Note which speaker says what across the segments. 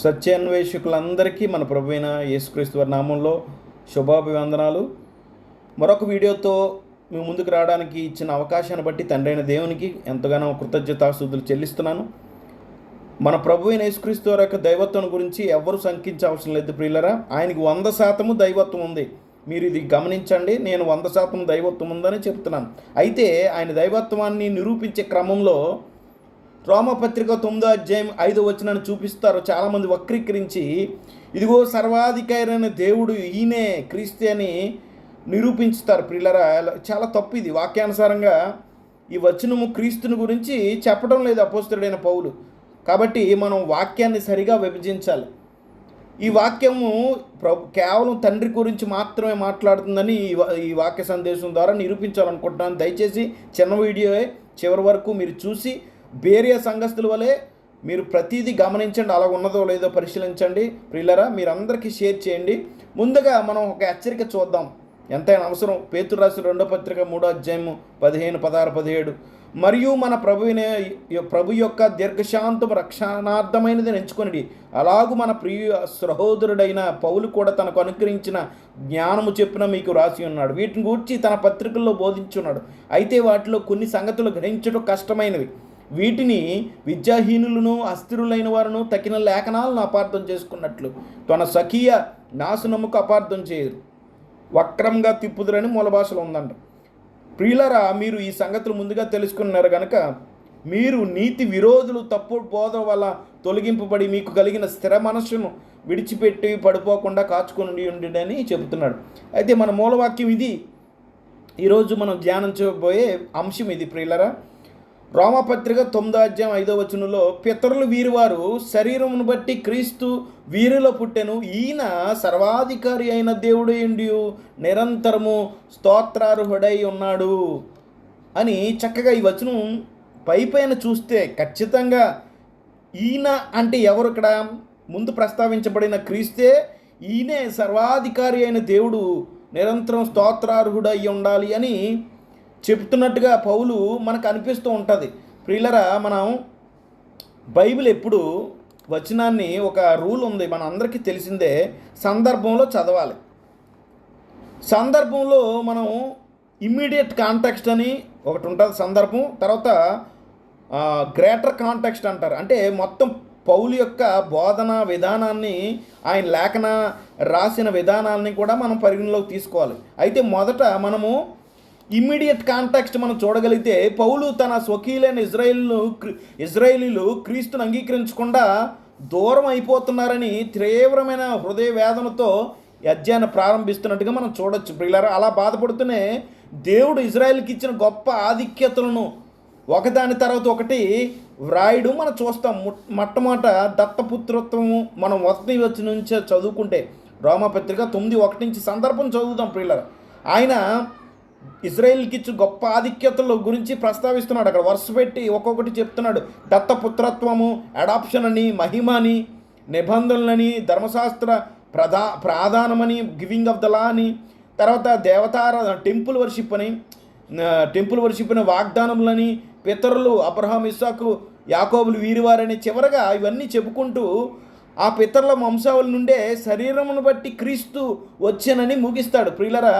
Speaker 1: సత్యాన్వేషకులందరికీ మన ప్రభువైన యేసుక్రీస్తు వారి నామంలో శుభాభివందనాలు. మరొక వీడియోతో మీ ముందుకు రావడానికి ఇచ్చిన అవకాశాన్ని బట్టి తండ్రి అయిన దేవునికి ఎంతగానో కృతజ్ఞతాస్తుతులు చెల్లిస్తున్నాను. మన ప్రభువైన యేసుక్రీస్తు వారి యొక్క దైవత్వం గురించి ఎవరు శంకించవసరం లేదు ప్రియులరా. ఆయనకి 100% దైవత్వం ఉంది. మీరు ఇది గమనించండి. నేను 100% దైవత్వం ఉందని చెప్తున్నాను. అయితే ఆయన దైవత్వాన్ని నిరూపించే క్రమంలో రోమపత్రిక 9వ అధ్యాయం 5వ వచనాన్ని చూపిస్తారు. చాలామంది వక్రీకరించి ఇదిగో సర్వాధికారి అయిన దేవుడు ఈయనే క్రీస్తే అని నిరూపించుతారు ప్రియులరా. చాలా తప్పు ఇది. వాక్యానుసారంగా ఈ వచనము క్రీస్తుని గురించి చెప్పడం లేదు అపోస్తలుడైన పౌలు. కాబట్టి మనం వాక్యాన్ని సరిగా విభజించాలి. ఈ వాక్యము కేవలం తండ్రి గురించి మాత్రమే మాట్లాడుతుందని ఈ వాక్య సందేశం ద్వారా నిరూపించాలనుకుంటున్నాను. దయచేసి చిన్న వీడియో చివరి వరకు మీరు చూసి బేరియా సంఘస్థుల వలె మీరు ప్రతిదీ గమనించండి. అలా ఉన్నదో లేదో పరిశీలించండి ప్రియులరా. మీరందరికీ షేర్ చేయండి. ముందుగా మనం ఒక హెచ్చరిక చూద్దాం, ఎంతైనా అవసరం. పేతురు రాసిన 2వ పత్రిక 3వ అధ్యాయము 15, 16, 17 మరియు మన ప్రభు యొక్క దీర్ఘశాంతం రక్షణార్థమైనది ఎంచుకొనిడి. అలాగూ మన ప్రియ సహోదరుడైన పౌలు కూడా తనకు అనుగ్రహించిన జ్ఞానము చెప్పిన మీకు రాసి ఉన్నాడు. వీటిని గూర్చి తన పత్రికల్లో బోధించున్నాడు. అయితే వాటిలో కొన్ని సంగతులు గ్రహించడం కష్టమైనవి. వీటిని విద్యాహీనులను అస్థిరులైన వారును తగిన లేఖనాలను అపార్థం చేసుకున్నట్లు తన స్వకీయ నాశనముకు అపార్థం చేయరు, వక్రంగా తిప్పుదురని మూల భాషలో ఉందంట. ప్రియులరా, మీరు ఈ సంగతులు ముందుగా తెలుసుకున్నారు కనుక మీరు నీతి విరోధులు తప్పుడు బోధ వల్ల తొలగింపబడి మీకు కలిగిన స్థిర మనస్సును విడిచిపెట్టి పడిపోకుండా కాచుకొని ఉండి చెబుతున్నాడు. అయితే మన మూలవాక్యం ఇది. ఈరోజు మనం ధ్యానించబోయే అంశం ఇది ప్రియులరా. రోమపత్రిక 9వ అధ్యాయం 5వ వచనంలో పితరులు వీరివారు శరీరమును బట్టి క్రీస్తు వీరిలో పుట్టెను, ఈయన సర్వాధికారి అయిన దేవుడు ఏండి నిరంతరము స్తోత్రార్హుడై ఉన్నాడు అని చక్కగా ఈ వచనం పైపైన చూస్తే ఖచ్చితంగా ఈయన అంటే ఎవరు? ఇక్కడ ముందు ప్రస్తావించబడిన క్రీస్తే. ఈయనే సర్వాధికారి అయిన దేవుడు నిరంతరం స్తోత్రార్హుడై ఉండాలి అని చెప్తున్నట్టుగా పౌలు మనకు అనిపిస్తూ ఉంటుంది ప్రియులరా. మనం బైబిల్ ఎప్పుడు వచనాన్ని ఒక రూల్ ఉంది, మన అందరికీ తెలిసిందే, సందర్భంలో చదవాలి. సందర్భంలో మనం ఇమ్మీడియట్ కాంటెక్స్ట్ అని ఒకటి ఉంటుంది సందర్భం, తర్వాత గ్రేటర్ కాంటెక్స్ట్ అంటారు. అంటే మొత్తం పౌలు యొక్క బోధన విధానాన్ని, ఆయన లేఖన రాసిన విధానాన్ని కూడా మనం పరిగణలోకి తీసుకోవాలి. అయితే మొదట మనము ఇమ్మీడియట్ కాంటెక్స్ట్ మనం చూడగలిగితే పౌలు తన స్వకీయులైన ఇజ్రాయేలీలు క్రీస్తును అంగీకరించకుండా దూరం అయిపోతున్నారని తీవ్రమైన హృదయ వేదనతో అధ్యాయాన్ని ప్రారంభిస్తున్నట్టుగా మనం చూడొచ్చు ప్రియులారా. అలా బాధపడుతూనే దేవుడు ఇజ్రాయేల్కి ఇచ్చిన గొప్ప ఆధిక్యతలను ఒకదాని తర్వాత ఒకటి వ్రాయడం మనం చూస్తాం. మొట్టమొదట దత్తపుత్రత్వము మనం వచ్చి నుంచే చదువుకుంటే రోమపత్రిక 9:1 నుంచి సందర్భం చదువుతాం ప్రియులారా. ఆయన ఇజ్రాయేల్కి ఇచ్చిన గొప్ప ఆధిక్యతల గురించి ప్రస్తావిస్తున్నాడు. అక్కడ వరుస పెట్టి ఒక్కొక్కటి చెప్తున్నాడు. దత్తపుత్రత్వము, అడాప్షన్ అని, మహిమ అని, నిబంధనలని, ధర్మశాస్త్ర ప్రాధానమని, గివింగ్ ఆఫ్ ద లా అని, తర్వాత టెంపుల్ వర్షిప్ అని, వాగ్దానములని, పితరులు అబ్రహాం, ఇస్సాకు, యాకోబులు వీరివారని, చివరగా ఇవన్నీ చెప్పుకుంటూ ఆ పితరుల వంశావళి నుండే శరీరమును బట్టి క్రీస్తు వచ్చానని ముగిస్తాడు ప్రియులరా.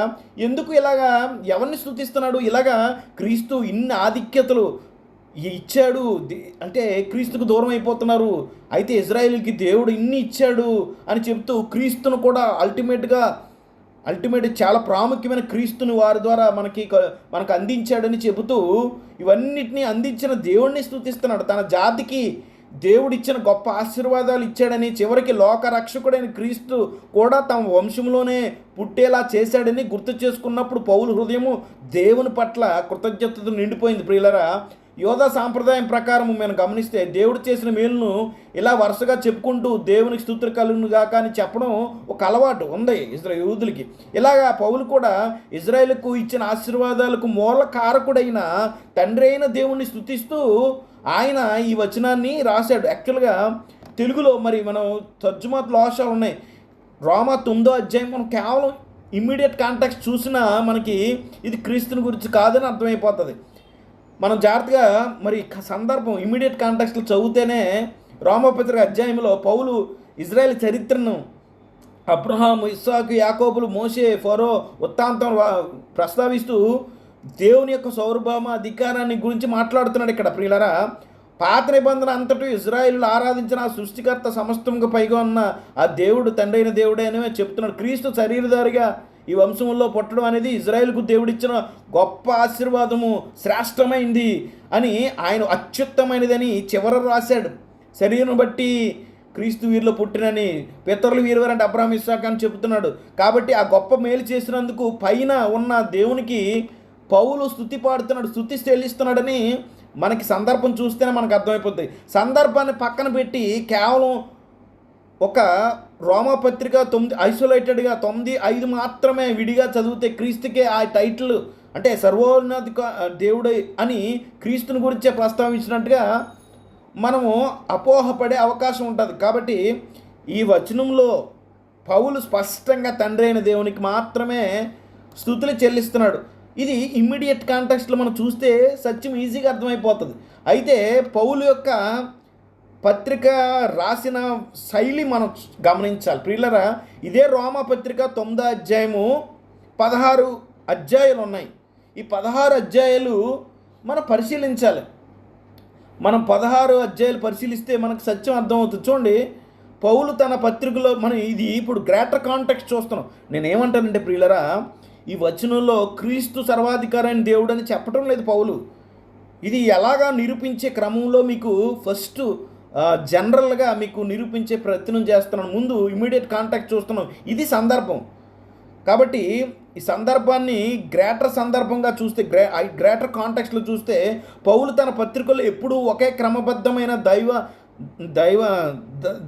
Speaker 1: ఎందుకు ఇలాగా ఎవరిని స్తుతిస్తున్నాడు? ఇలాగా క్రీస్తు ఇన్ని ఆధిక్యతలు ఇచ్చాడు అంటే క్రీస్తుకు దూరం అయిపోతున్నారు. అయితే ఇజ్రాయేల్కి దేవుడు ఇన్ని ఇచ్చాడు అని చెప్తూ క్రీస్తును కూడా అల్టిమేట్ చాలా ప్రాముఖ్యమైన క్రీస్తుని వారి ద్వారా మనకు అందించాడని చెబుతూ ఇవన్నిటినీ అందించిన దేవుడిని స్తుతిస్తున్నాడు. తన జాతికి దేవుడిచ్చిన గొప్ప ఆశీర్వాదాలు ఇచ్చాడని, చివరికి లోక రక్షకుడైన క్రీస్తు కూడా తమ వంశంలోనే పుట్టేలా చేశాడని గుర్తు చేసుకున్నప్పుడు పౌలు హృదయము దేవుని పట్ల కృతజ్ఞతతో నిండిపోయింది ప్రియులరా. యోధా సాంప్రదాయం ప్రకారం మనం గమనిస్తే దేవుడు చేసిన మేలును ఇలా వరుసగా చెప్పుకుంటూ దేవునికి స్తుతులు కలుగును గాక అని చెప్పడం ఒక అలవాటు ఉంది యూదులకి. ఇలాగా పౌలు కూడా ఇజ్రాయేలుకు ఇచ్చిన ఆశీర్వాదాలకు మూల కారకుడైన తండ్రి అయిన దేవుణ్ణి స్తుతిస్తూ ఆయన ఈ వచనాన్ని రాశాడు. యాక్చువల్గా తెలుగులో మరి మనం తర్జుమాత్ లోషాలు ఉన్నాయి. రోమా 9వ అధ్యాయం మనం కేవలం ఇమ్మీడియట్ కాంటెక్స్ట్ చూసినా మనకి ఇది క్రీస్తుని గురించి కాదని అర్థమైపోతుంది. మనం జాగ్రత్తగా మరి సందర్భం ఇమ్మీడియట్ కాంటెక్స్ట్లో చదివితేనే రోమపత్రిక అధ్యాయంలో పౌలు ఇజ్రాయెల్ చరిత్రను, అబ్రహాము, ఇస్సాకు, యాకోబులు, మోషే, ఫరో వృత్తాంతం ప్రస్తావిస్తూ దేవుని యొక్క సౌరభామ అధికారాన్ని గురించి మాట్లాడుతున్నాడు ఇక్కడ. ప్రియులరా, పాత నిబంధన అంతటా ఇజ్రాయేలు ఆరాధించిన ఆ సృష్టికర్త సమస్తంగా పైగా ఉన్న ఆ దేవుడు తండ్రి అయిన దేవుడే అని చెప్తున్నాడు. క్రీస్తు శరీరధారిగా ఈ వంశంలో పుట్టడం అనేది ఇజ్రాయేల్కు దేవుడిచ్చిన గొప్ప ఆశీర్వాదము, శ్రేష్టమైంది అని, ఆయన అత్యుత్తమైనదని చివర రాశాడు. శరీరం బట్టి క్రీస్తు వీరిలో పుట్టినని, పితరులు వీరివారంటే అబ్రహాం, ఇస్సాకు అని చెబుతున్నాడు. కాబట్టి ఆ గొప్ప మేలు చేసినందుకు పైన ఉన్న దేవునికి పౌలు స్తుతి పాడుతున్నాడు, స్తుతి చెల్లిస్తున్నాడని మనకి సందర్భం చూస్తేనే మనకు అర్థమైపోతుంది. సందర్భాన్ని పక్కన పెట్టి కేవలం ఒక రోమాపత్రిక 9 ఐసోలేటెడ్గా 9:5 మాత్రమే విడిగా చదివితే క్రీస్తుకే ఆ టైటిల్, అంటే సర్వోన్నత దేవుడు అని క్రీస్తుని గురించే ప్రస్తావించినట్టుగా మనము అపోహపడే అవకాశం ఉంటుంది. కాబట్టి ఈ వచనంలో పౌలు స్పష్టంగా తండ్రి అయిన దేవునికి మాత్రమే స్తుతులు చెల్లిస్తున్నాడు. ఇది ఇమ్మీడియట్ కాంటెక్స్ట్లో మనం చూస్తే సత్యం ఈజీగా అర్థమైపోతుంది. అయితే పౌలు యొక్క పత్రిక రాసిన శైలి మనం గమనించాలి. ప్రియులరా, ఇదే రోమా పత్రిక 9వ అధ్యాయము 16 అధ్యాయాలు ఉన్నాయి. ఈ 16 అధ్యాయాలు మనం పరిశీలించాలి. మనం 16 అధ్యాయాలు పరిశీలిస్తే మనకు సత్యం అర్థమవుతుంది. చూడండి, పౌలు తన పత్రికలో మనం ఇది ఇప్పుడు గ్రేటర్ కాంటెక్స్ట్ చూస్తున్నాం. నేనేమంటానంటే ప్రియులరా, ఈ వచనంలో క్రీస్తు సర్వాధికారైన దేవుడు అని చెప్పడం లేదు పౌలు. ఇది ఎలాగా నిరూపించే క్రమంలో మీకు ఫస్ట్ జనరల్గా మీకు నిరూపించే ప్రయత్నం చేస్తున్నాను. ముందు ఇమీడియట్ కాంటాక్ట్ చూస్తున్నాం. ఇది సందర్భం. కాబట్టి ఈ సందర్భాన్ని గ్రేటర్ సందర్భంగా చూస్తే, గ్రేటర్ కాంటాక్స్లో చూస్తే పౌలు తన పత్రికల్లో ఎప్పుడూ ఒకే క్రమబద్ధమైన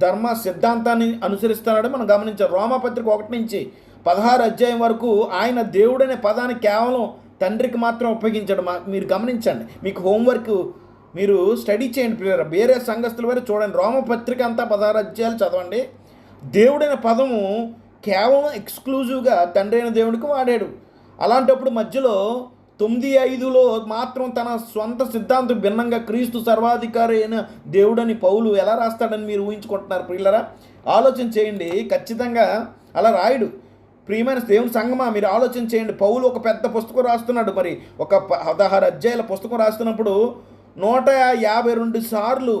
Speaker 1: ధర్మ సిద్ధాంతాన్ని అనుసరిస్తున్నాడని మనం గమనించాం. రోమాపత్రిక 1 నుంచి 16 అధ్యాయం వరకు ఆయన దేవుడనే పదాన్ని కేవలం తండ్రికి మాత్రం ఉపయోగించడం మీరు గమనించండి. మీకు హోంవర్క్ మీరు స్టడీ చేయండి ప్రియులారా. వేరే సంఘస్థుల వారు చూడండి, రోమపత్రిక అంతా 16 అధ్యాయాలు చదవండి. దేవుడైన పదము కేవలం ఎక్స్క్లూజివ్గా తండ్రి అయిన దేవుడికి వాడాడు. అలాంటప్పుడు మధ్యలో 9:5లో మాత్రం తన స్వంత సిద్ధాంతం భిన్నంగా క్రీస్తు సర్వాధికారి అయిన దేవుడని పౌలు ఎలా రాస్తాడని మీరు ఊహించుకుంటున్నారు ప్రియులారా? ఆలోచన చేయండి. ఖచ్చితంగా అలా రాయడు. ప్రియమైన దేవుని సంగమా, మీరు ఆలోచన చేయండి. పౌలు ఒక పెద్ద పుస్తకం రాస్తున్నాడు. మరి ఒక 16 అధ్యాయాల పుస్తకం రాస్తున్నప్పుడు 152 సార్లు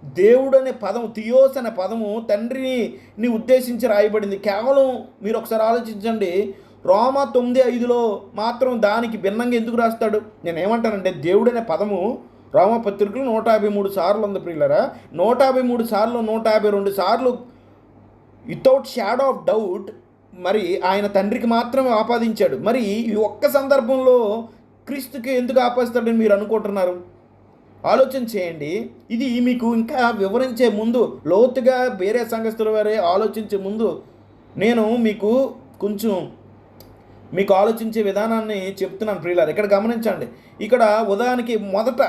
Speaker 1: దేవుడు అనే పదము, థియోస్ అనే పదము తండ్రిని ఉద్దేశించి రాయబడింది. కేవలం మీరు ఒకసారి ఆలోచించండి, రోమా 9:5లో మాత్రం దానికి భిన్నంగా ఎందుకు రాస్తాడు? నేనేమంటానంటే, దేవుడు అనే పదము రోమా పత్రికలు 153 సార్లు ఉంది ప్రియులరా. 153 సార్లు 152 సార్లు వితౌట్ షాడో ఆఫ్ డౌట్ మరి ఆయన తండ్రికి మాత్రమే ఆపాదించాడు. మరి ఈ ఒక్క సందర్భంలో క్రీస్తుకి ఎందుకు ఆపాదిస్తాడని మీరు అనుకుంటున్నారు? ఆలోచన చేయండి. ఇది మీకు ఇంకా వివరించే ముందు, లోతుగా వేరే సంఘస్థుల వారే ఆలోచించే ముందు నేను మీకు ఆలోచించే విధానాన్ని చెప్తున్నాను ప్రియులారా. ఇక్కడ గమనించండి. ఇక్కడ ఉదాహరణకి మొదట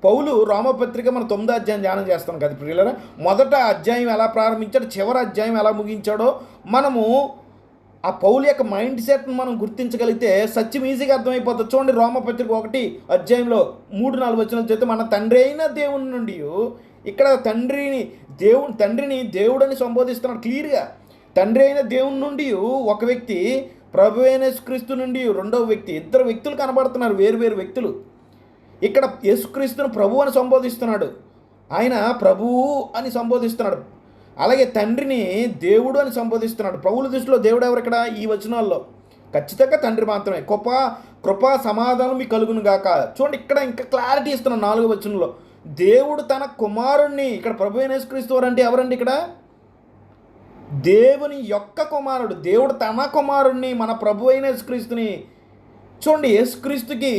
Speaker 1: పౌలు రోమపత్రిక మనం 9వ అధ్యాయం ధ్యానం చేస్తాం కదా ప్రియులారా. మొదట అధ్యాయం ఎలా ప్రారంభించాడో, చివరి అధ్యాయం ఎలా ముగించాడో మనము ఆ పౌలు యొక్క మైండ్ సెట్ని మనం గుర్తించగలిగితే సత్యం ఈజీగా అర్థమైపోతుంది. చూడండి, రోమపత్రిక 1 అధ్యాయంలో 3-4 వచనాలు చేస్తే మన తండ్రి అయిన దేవుని నుండి, ఇక్కడ తండ్రిని దేవుడని సంబోధిస్తున్నాడు క్లియర్గా. తండ్రి అయిన దేవుని నుండి ఒక వ్యక్తి, ప్రభు అయిన యేసుక్రీస్తు నుండి రెండవ వ్యక్తి, ఇద్దరు వ్యక్తులు కనబడుతున్నారు, వేరు వ్యక్తులు. ఇక్కడ యేసుక్రీస్తును ప్రభు అని సంబోధిస్తున్నాడు, ఆయన ప్రభువు అని సంబోధిస్తున్నాడు. అలాగే తండ్రిని దేవుడు అని సంబోధిస్తున్నాడు. పౌలు దృష్టిలో దేవుడు ఎవరు ఇక్కడ? ఈ వచనాల్లో ఖచ్చితంగా తండ్రి మాత్రమే. కృపా సమాధానం మీకు కలుగును గాక. చూడండి, ఇక్కడ ఇంకా క్లారిటీ ఇస్తున్నాను 4వ వచనంలో. దేవుడు తన కుమారుణ్ణి, ఇక్కడ ప్రభు అయిన యేసుక్రీస్తు అంటే ఎవరండి? ఇక్కడ దేవుని యొక్క కుమారుడు, దేవుడు తన కుమారుణ్ణి, మన ప్రభు అయిన యేసుక్రీస్తుని. చూడండి, యేసుక్రీస్తుకి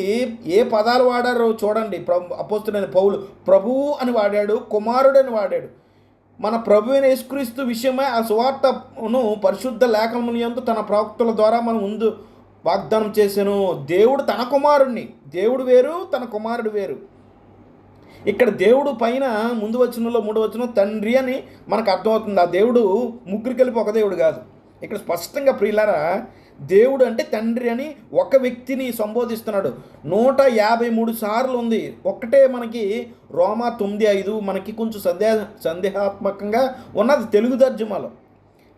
Speaker 1: ఏ పదాలు వాడారో చూడండి. అపోస్తలుడైన పౌలు ప్రభువు అని వాడాడు, కుమారుడు అని వాడాడు. మన ప్రభు అయిన యేసుక్రీస్తు విషయమై ఆ సువార్తను పరిశుద్ధ లేఖనముల యందు తన ప్రవక్తల ద్వారా మనం ముందు వాగ్దానం చేశాను. దేవుడు తన కుమారుణ్ణి, దేవుడు వేరు, తన కుమారుడు వేరు. ఇక్కడ దేవుడు పైన ముందు వచనంలో 3వ వచనం తండ్రి అని మనకు అర్థమవుతుంది. ఆ దేవుడు ముగ్గురు కలిపి ఒక దేవుడు కాదు. ఇక్కడ స్పష్టంగా ప్రియులారా, దేవుడు అంటే తండ్రి అని ఒక వ్యక్తిని సంబోధిస్తున్నాడు. 153 సార్లు ఉంది. ఒక్కటే మనకి రోమా 9:5 మనకి కొంచెం సందేహాత్మకంగా ఉన్నది తెలుగు తర్జుమాలో.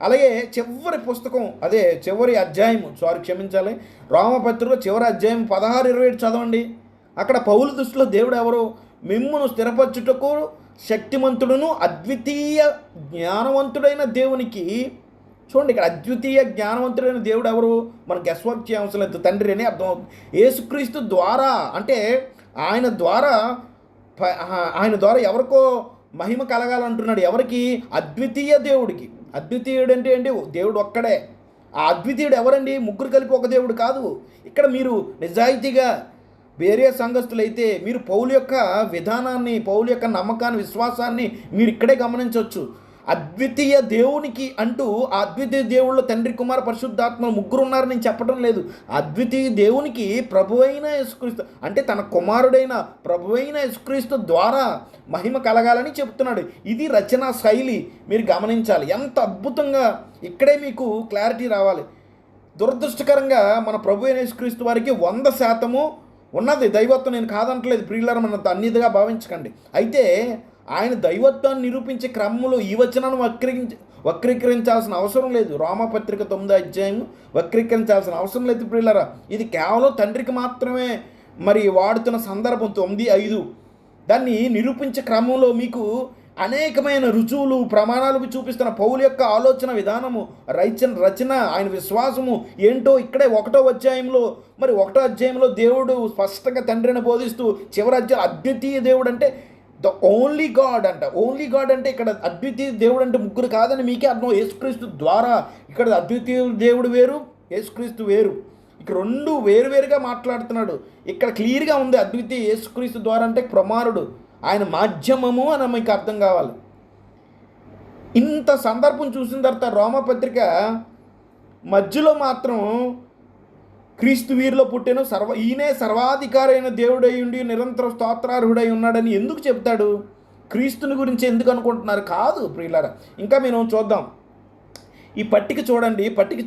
Speaker 1: అలాగే చివరి పుస్తకం, అదే చివరి అధ్యాయం, క్షమించాలి, రోమపత్రికలో చివరి అధ్యాయం 16-27 చదవండి. అక్కడ పౌలు దృష్టిలో దేవుడు ఎవరు? మిమ్మును స్థిరపరచుటకు శక్తిమంతుడును అద్వితీయ జ్ఞానవంతుడైన దేవునికి. చూడండి, ఇక్కడ అద్వితీయ జ్ఞానవంతుడైన దేవుడు ఎవరు? మనం గెస్ వర్క్ చేయవలసిన లేదు, తండ్రి అని అర్థమవుతుంది. యేసుక్రీస్తు ద్వారా అంటే ఆయన ద్వారా ఎవరికో మహిమ కలగాలంటున్నాడు. ఎవరికి? అద్వితీయ దేవుడికి. అద్వితీయుడు అంటే ఏంటి? దేవుడు ఒక్కడే. ఆ అద్వితీయుడు ఎవరండి? ముగ్గురు కలిపి ఒక దేవుడు కాదు. ఇక్కడ మీరు నిజాయితీగా వేరే సంఘస్థులైతే మీరు పౌలు యొక్క విధానాన్ని, పౌలు యొక్క నమ్మకాన్ని, విశ్వాసాన్ని మీరు ఇక్కడే గమనించవచ్చు. అద్వితీయ దేవునికి అంటూ ఆ అద్వితీయ దేవుళ్ళు తండ్రి, కుమార, పరిశుద్ధాత్మ ముగ్గురు ఉన్నారని నేను చెప్పడం లేదు. అద్వితీయ దేవునికి ప్రభువైన యేసుక్రీస్తు అంటే తన కుమారుడైన ప్రభువైన యేసుక్రీస్తు ద్వారా మహిమ కలగాలని చెప్తున్నాడు. ఇది రచనా శైలి మీరు గమనించాలి. ఎంత అద్భుతంగా ఇక్కడే మీకు క్లారిటీ రావాలి. దురదృష్టకరంగా మన ప్రభు అయిన యేసుక్రీస్తు వారికి 100% ఉన్నది దైవత్వం. నేను కాదంటలేదు ప్రియులారా, మన అన్నిదిగా భావించకండి. అయితే ఆయన దైవత్వాన్ని నిరూపించే క్రమంలో ఈ వచనాన్ని వక్రీకరించాల్సిన అవసరం లేదు. రోమపత్రిక 9వ అధ్యాయం వక్రీకరించాల్సిన అవసరం లేదు ప్రియులారా. ఇది కేవలం తండ్రికి మాత్రమే మరి వాడుతున్న సందర్భం 9:5. దాన్ని నిరూపించే క్రమంలో మీకు అనేకమైన రుజువులు, ప్రమాణాలు చూపిస్తున్న పౌలు యొక్క ఆలోచన విధానము, రచన, ఆయన విశ్వాసము ఏంటో ఇక్కడే 1వ అధ్యాయంలో, మరి 1వ అధ్యాయంలో దేవుడు స్పష్టంగా తండ్రిని బోధిస్తూ చివరి అధ్యాయం అద్వితీయ దేవుడు అంటే ద ఓన్లీ గాడ్ అంట. ఓన్లీ గాడ్ అంటే ఇక్కడ అద్వితీయ దేవుడు అంటే ముగ్గురు కాదని మీకే అర్థం. యేసుక్రీస్తు ద్వారా ఇక్కడ అద్వితీయ దేవుడు వేరు, యేసుక్రీస్తు వేరు. ఇక్కడ రెండు వేరువేరుగా మాట్లాడుతున్నాడు. ఇక్కడ క్లియర్గా ఉంది అద్వితీయ యేసుక్రీస్తు ద్వారా అంటే కుమారుడు, ఆయన మాధ్యమము అని మీకు అర్థం కావాలి. ఇంత సందర్భం చూసిన తర్వాత రోమపత్రిక మధ్యలో మాత్రం క్రీస్తు వీరిలో పుట్టిన ఈయనే సర్వాధికారి అయిన దేవుడై ఉండి నిరంతర స్తోత్రార్హుడై ఉన్నాడని ఎందుకు చెప్తాడు? క్రీస్తుని గురించి ఎందుకు అనుకుంటున్నారు? కాదు ప్రియులారా, ఇంకా మేము చూద్దాం. ఈ పట్టిక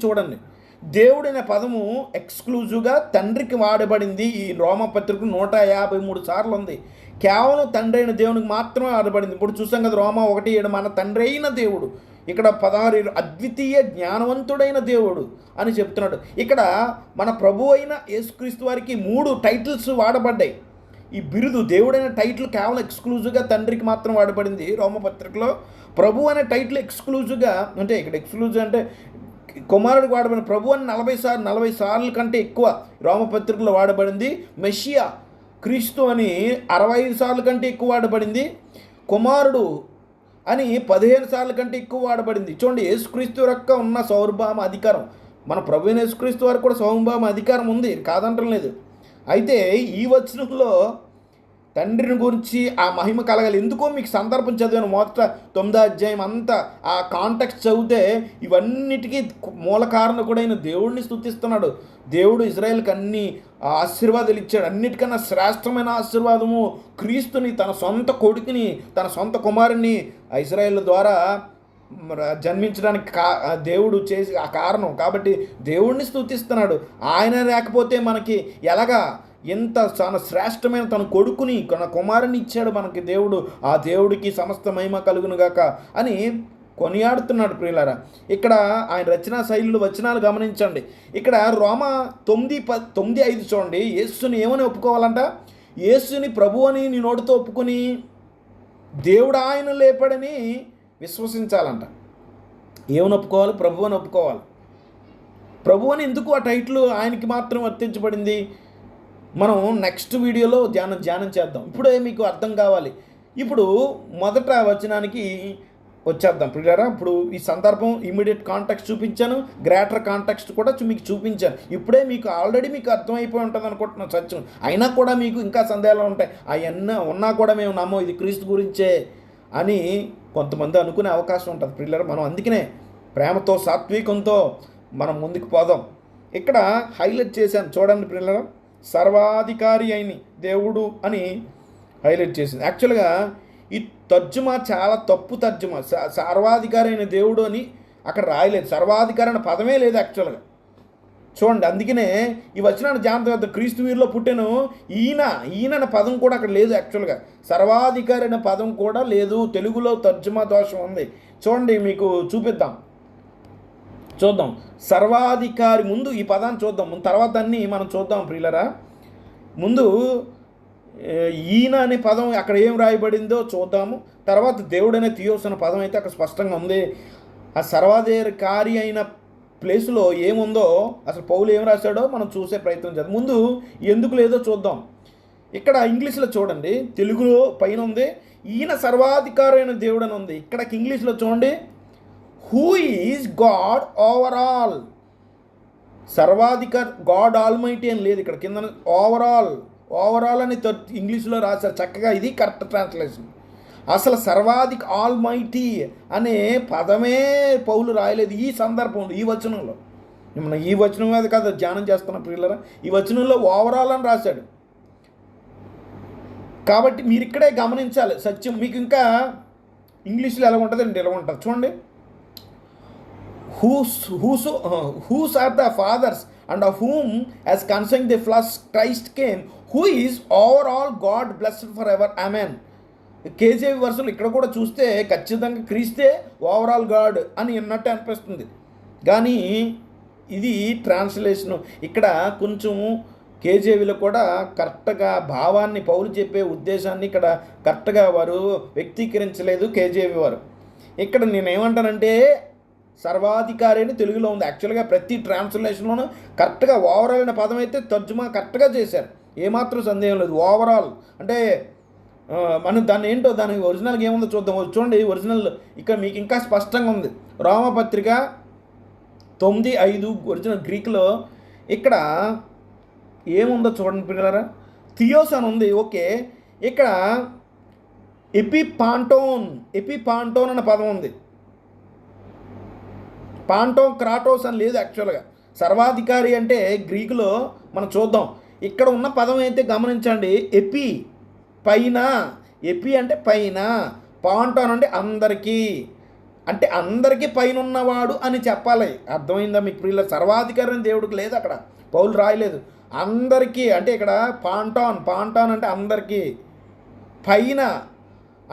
Speaker 1: చూడండి. దేవుడైన పదము ఎక్స్క్లూజివ్గా తండ్రికి వాడబడింది. ఈ రోమపత్రిక 153 సార్లు ఉంది. కేవలం తండ్రి అయిన దేవునికి మాత్రమే వాడబడింది. ఇప్పుడు చూసాం కదా, రోమా 1:7 మన తండ్రి అయిన దేవుడు. ఇక్కడ 16 అద్వితీయ జ్ఞానవంతుడైన దేవుడు అని చెప్తున్నాడు. ఇక్కడ మన ప్రభు అయిన యేసుక్రీస్తు వారికి 3 టైటిల్స్ వాడబడ్డాయి. ఈ బిరుదు దేవుడైన టైటిల్ కేవలం ఎక్స్క్లూజివ్గా తండ్రికి మాత్రం వాడబడింది. రోమపత్రికలో ప్రభు అనే టైటిల్ ఎక్స్క్లూజివ్గా, అంటే ఇక్కడ ఎక్స్క్లూజివ్ అంటే కుమారుడికి వాడబడిన ప్రభు అని 40 సార్లు కంటే ఎక్కువ రోమపత్రికలో వాడబడింది. మెషియా క్రీస్తు అని 65 సార్లు కంటే ఎక్కువ వాడబడింది. కుమారుడు అని 15 సార్లు కంటే ఎక్కువ వాడబడింది. చూడండి, యేసుక్రీస్తు యొక్క ఉన్న సౌర్భామ అధికారం, మన ప్రభు అయిన యేసుక్రీస్తు వారికి కూడా సౌర్భామ అధికారం ఉంది, కాదంటం లేదు. అయితే ఈ వచనంలో తండ్రిని గురించి ఆ మహిమ కలగాలి. ఎందుకో మీకు సందర్భం చదివాను. మొదట 9వ అధ్యాయం అంతా ఆ కాంటెక్స్ట్ చదివితే ఇవన్నిటికీ మూల కారణకుడైన దేవుడిని స్తుతిస్తున్నాడు. దేవుడు ఇజ్రాయేల్కి అన్ని ఆశీర్వాదాలు ఇచ్చాడు. అన్నిటికన్నా శ్రేష్టమైన ఆశీర్వాదము క్రీస్తుని, తన సొంత కొడుకుని, తన సొంత కుమారుని ఇజ్రాయేల్ ద్వారా జన్మించడానికి దేవుడు చేసి ఆ కారణం. కాబట్టి దేవుడిని స్తుతిస్తున్నాడు. ఆయన లేకపోతే మనకి ఎలాగా ఎంత చాలా శ్రేష్టమైన తన కొడుకుని, తన కుమారుని ఇచ్చాడు మనకి దేవుడు. ఆ దేవుడికి సమస్త మహిమ కలుగునుగాక అని కొనియాడుతున్నాడు ప్రియులారా. ఇక్కడ ఆయన రచనా శైలులు వచనాలు గమనించండి. ఇక్కడ రోమా 9:5 చూడండి. యేసుని ఏమని ఒప్పుకోవాలంట? యేసుని ప్రభు అని నీ నోటితో ఒప్పుకొని దేవుడు ఆయన లేపాడని విశ్వసించాలంట. ఏమని ఒప్పుకోవాలి? ప్రభు అని ఒప్పుకోవాలి. ప్రభు అని ఎందుకు ఆ టైటిల్ ఆయనకి మాత్రం వర్తించబడింది? మనం నెక్స్ట్ వీడియోలో ధ్యానం చేద్దాం. ఇప్పుడే మీకు అర్థం కావాలి. ఇప్పుడు మొదట వచనానికి వచ్చేద్దాం ప్రియులారా. ఇప్పుడు ఈ సందర్భం ఇమీడియట్ కాంటెక్స్ట్ చూపించాను, గ్రేటర్ కాంటెక్స్ట్ కూడా మీకు చూపించాను. ఇప్పుడే మీకు ఆల్రెడీ మీకు అర్థమైపోయి ఉంటుంది అనుకుంటున్నాను సత్యం. అయినా కూడా మీకు ఇంకా సందేహాలు ఉంటాయి. అవన్నీ ఉన్నా కూడా మేము నమ్మం ఇది క్రీస్తు గురించే అని కొంతమంది అనుకునే అవకాశం ఉంటుంది ప్రియులారా. మనం అందుకనే ప్రేమతో, సాత్వికంతో మనం ముందుకు పోదాం. ఇక్కడ హైలైట్ చేశాను చూడండి ప్రియులారా. సర్వాధికారి అయిన దేవుడు అని హైలైట్ చేసింది. యాక్చువల్గా ఈ తర్జుమా చాలా తప్పు తర్జుమా. సర్వాధికారి అయిన దేవుడు అని అక్కడ రాయలేదు. సర్వాధికారి అనే పదమే లేదు యాక్చువల్గా. చూడండి, అందుకనే ఈ వచనాన్ని జాగ్రత్త, క్రీస్తు వీరిలో పుట్టెను ఈయన అనే పదం కూడా అక్కడ లేదు. యాక్చువల్గా సర్వాధికారి అనే పదం కూడా లేదు. తెలుగులో తర్జుమా దోషం ఉంది. చూడండి, మీకు చూద్దాం. సర్వాధికారి ముందు ఈ పదాన్ని చూద్దాం, తర్వాత అన్నీ మనం చూద్దాం ప్రియులరా. ముందు ఈయన అనే పదం అక్కడ ఏం రాయబడిందో చూద్దాము. తర్వాత దేవుడు అనే థియోస్ అనే పదం అయితే అక్కడ స్పష్టంగా ఉంది. ఆ సర్వాధికారి అయిన ప్లేస్లో ఏముందో, అసలు పౌలు ఏం రాశాడో మనం చూసే ప్రయత్నం చేద్దాం. ముందు ఎందుకు లేదో చూద్దాం. ఇక్కడ ఇంగ్లీష్లో చూడండి, తెలుగులో పైన ఉంది ఈయన సర్వాధికారైన దేవుడు అని ఉంది. ఇక్కడ ఇంగ్లీష్లో చూడండి, హూ ఈజ్ గాడ్ ఓవరాల్. సర్వాధికారి గాడ్ ఆల్మైటీ అని లేదు, ఇక్కడ కింద ఓవరాల్ అని ఇంగ్లీష్లో రాశారు చక్కగా. ఇది కరెక్ట్ ట్రాన్స్లేషన్. అసలు సర్వాధిక ఆల్మైటీ అనే పదమే పౌలు రాయలేదు ఈ సందర్భంలో, ఈ వచనంలో. మనం ఈ వచనం మీద కాదు ధ్యానం చేస్తున్న ప్రియులరా, ఈ వచనంలో ఓవరాల్ అని రాశాడు. కాబట్టి మీరు ఇక్కడే గమనించాలి సత్యం. మీకు ఇంకా ఇంగ్లీష్లో ఎలా ఉంటుందండి, ఎలా ఉంటుంది చూడండి. whose are the fathers and of whom as concerning the flesh Christ came, who is over all God blessed forever, amen. కేజీవి వర్షాలు ఇక్కడ కూడా చూస్తే ఖచ్చితంగా క్రీస్తే ఓవరాల్ గాడ్ అని అన్నట్టు అనిపిస్తుంది. కానీ ఇది ట్రాన్స్లేషను. ఇక్కడ కొంచెం కేజీవిలో కూడా కరెక్ట్గా భావాన్ని, పౌలు చెప్పే ఉద్దేశాన్ని ఇక్కడ కరెక్ట్గా వారు వ్యక్తీకరించలేదు కేజీవి వారు. ఇక్కడ నేనేమంటానంటే సర్వాధికారి అని తెలుగులో ఉంది. యాక్చువల్గా ప్రతి ట్రాన్స్లేషన్లోనూ కరెక్ట్గా ఓవరాల్ అనే పదం అయితే తర్జుమా కరెక్ట్గా చేశారు, ఏమాత్రం సందేహం లేదు. ఓవరాల్ అంటే మనం దాన్ని ఏంటో, దానికి ఒరిజినల్గా ఏముందో చూద్దాం. చూడండి, ఒరిజినల్ ఇక్కడ మీకు ఇంకా స్పష్టంగా ఉంది. రోమపత్రిక 9:5 ఒరిజినల్ గ్రీక్లో ఇక్కడ ఏముందో చూడండి పిల్లరా. థియోస్ అని ఉంది, ఓకే. ఇక్కడ ఎపిపాంటోన్ అనే పదం ఉంది. పాంటోన్ క్రాటోస్ అని లేదు యాక్చువల్గా. సర్వాధికారి అంటే గ్రీకులో మనం చూద్దాం. ఇక్కడ ఉన్న పదం అయితే గమనించండి, ఎపి అంటే పైన, పాంటోన్ అంటే అందరికీ పైన ఉన్నవాడు అని చెప్పాలి. అర్థమైందా మీకు ప్రియుల? సర్వాధికారి అని దేవుడికి లేదు, అక్కడ పౌలు రాయలేదు. అందరికీ అంటే ఇక్కడ పాంటాన్ అంటే అందరికీ, పైన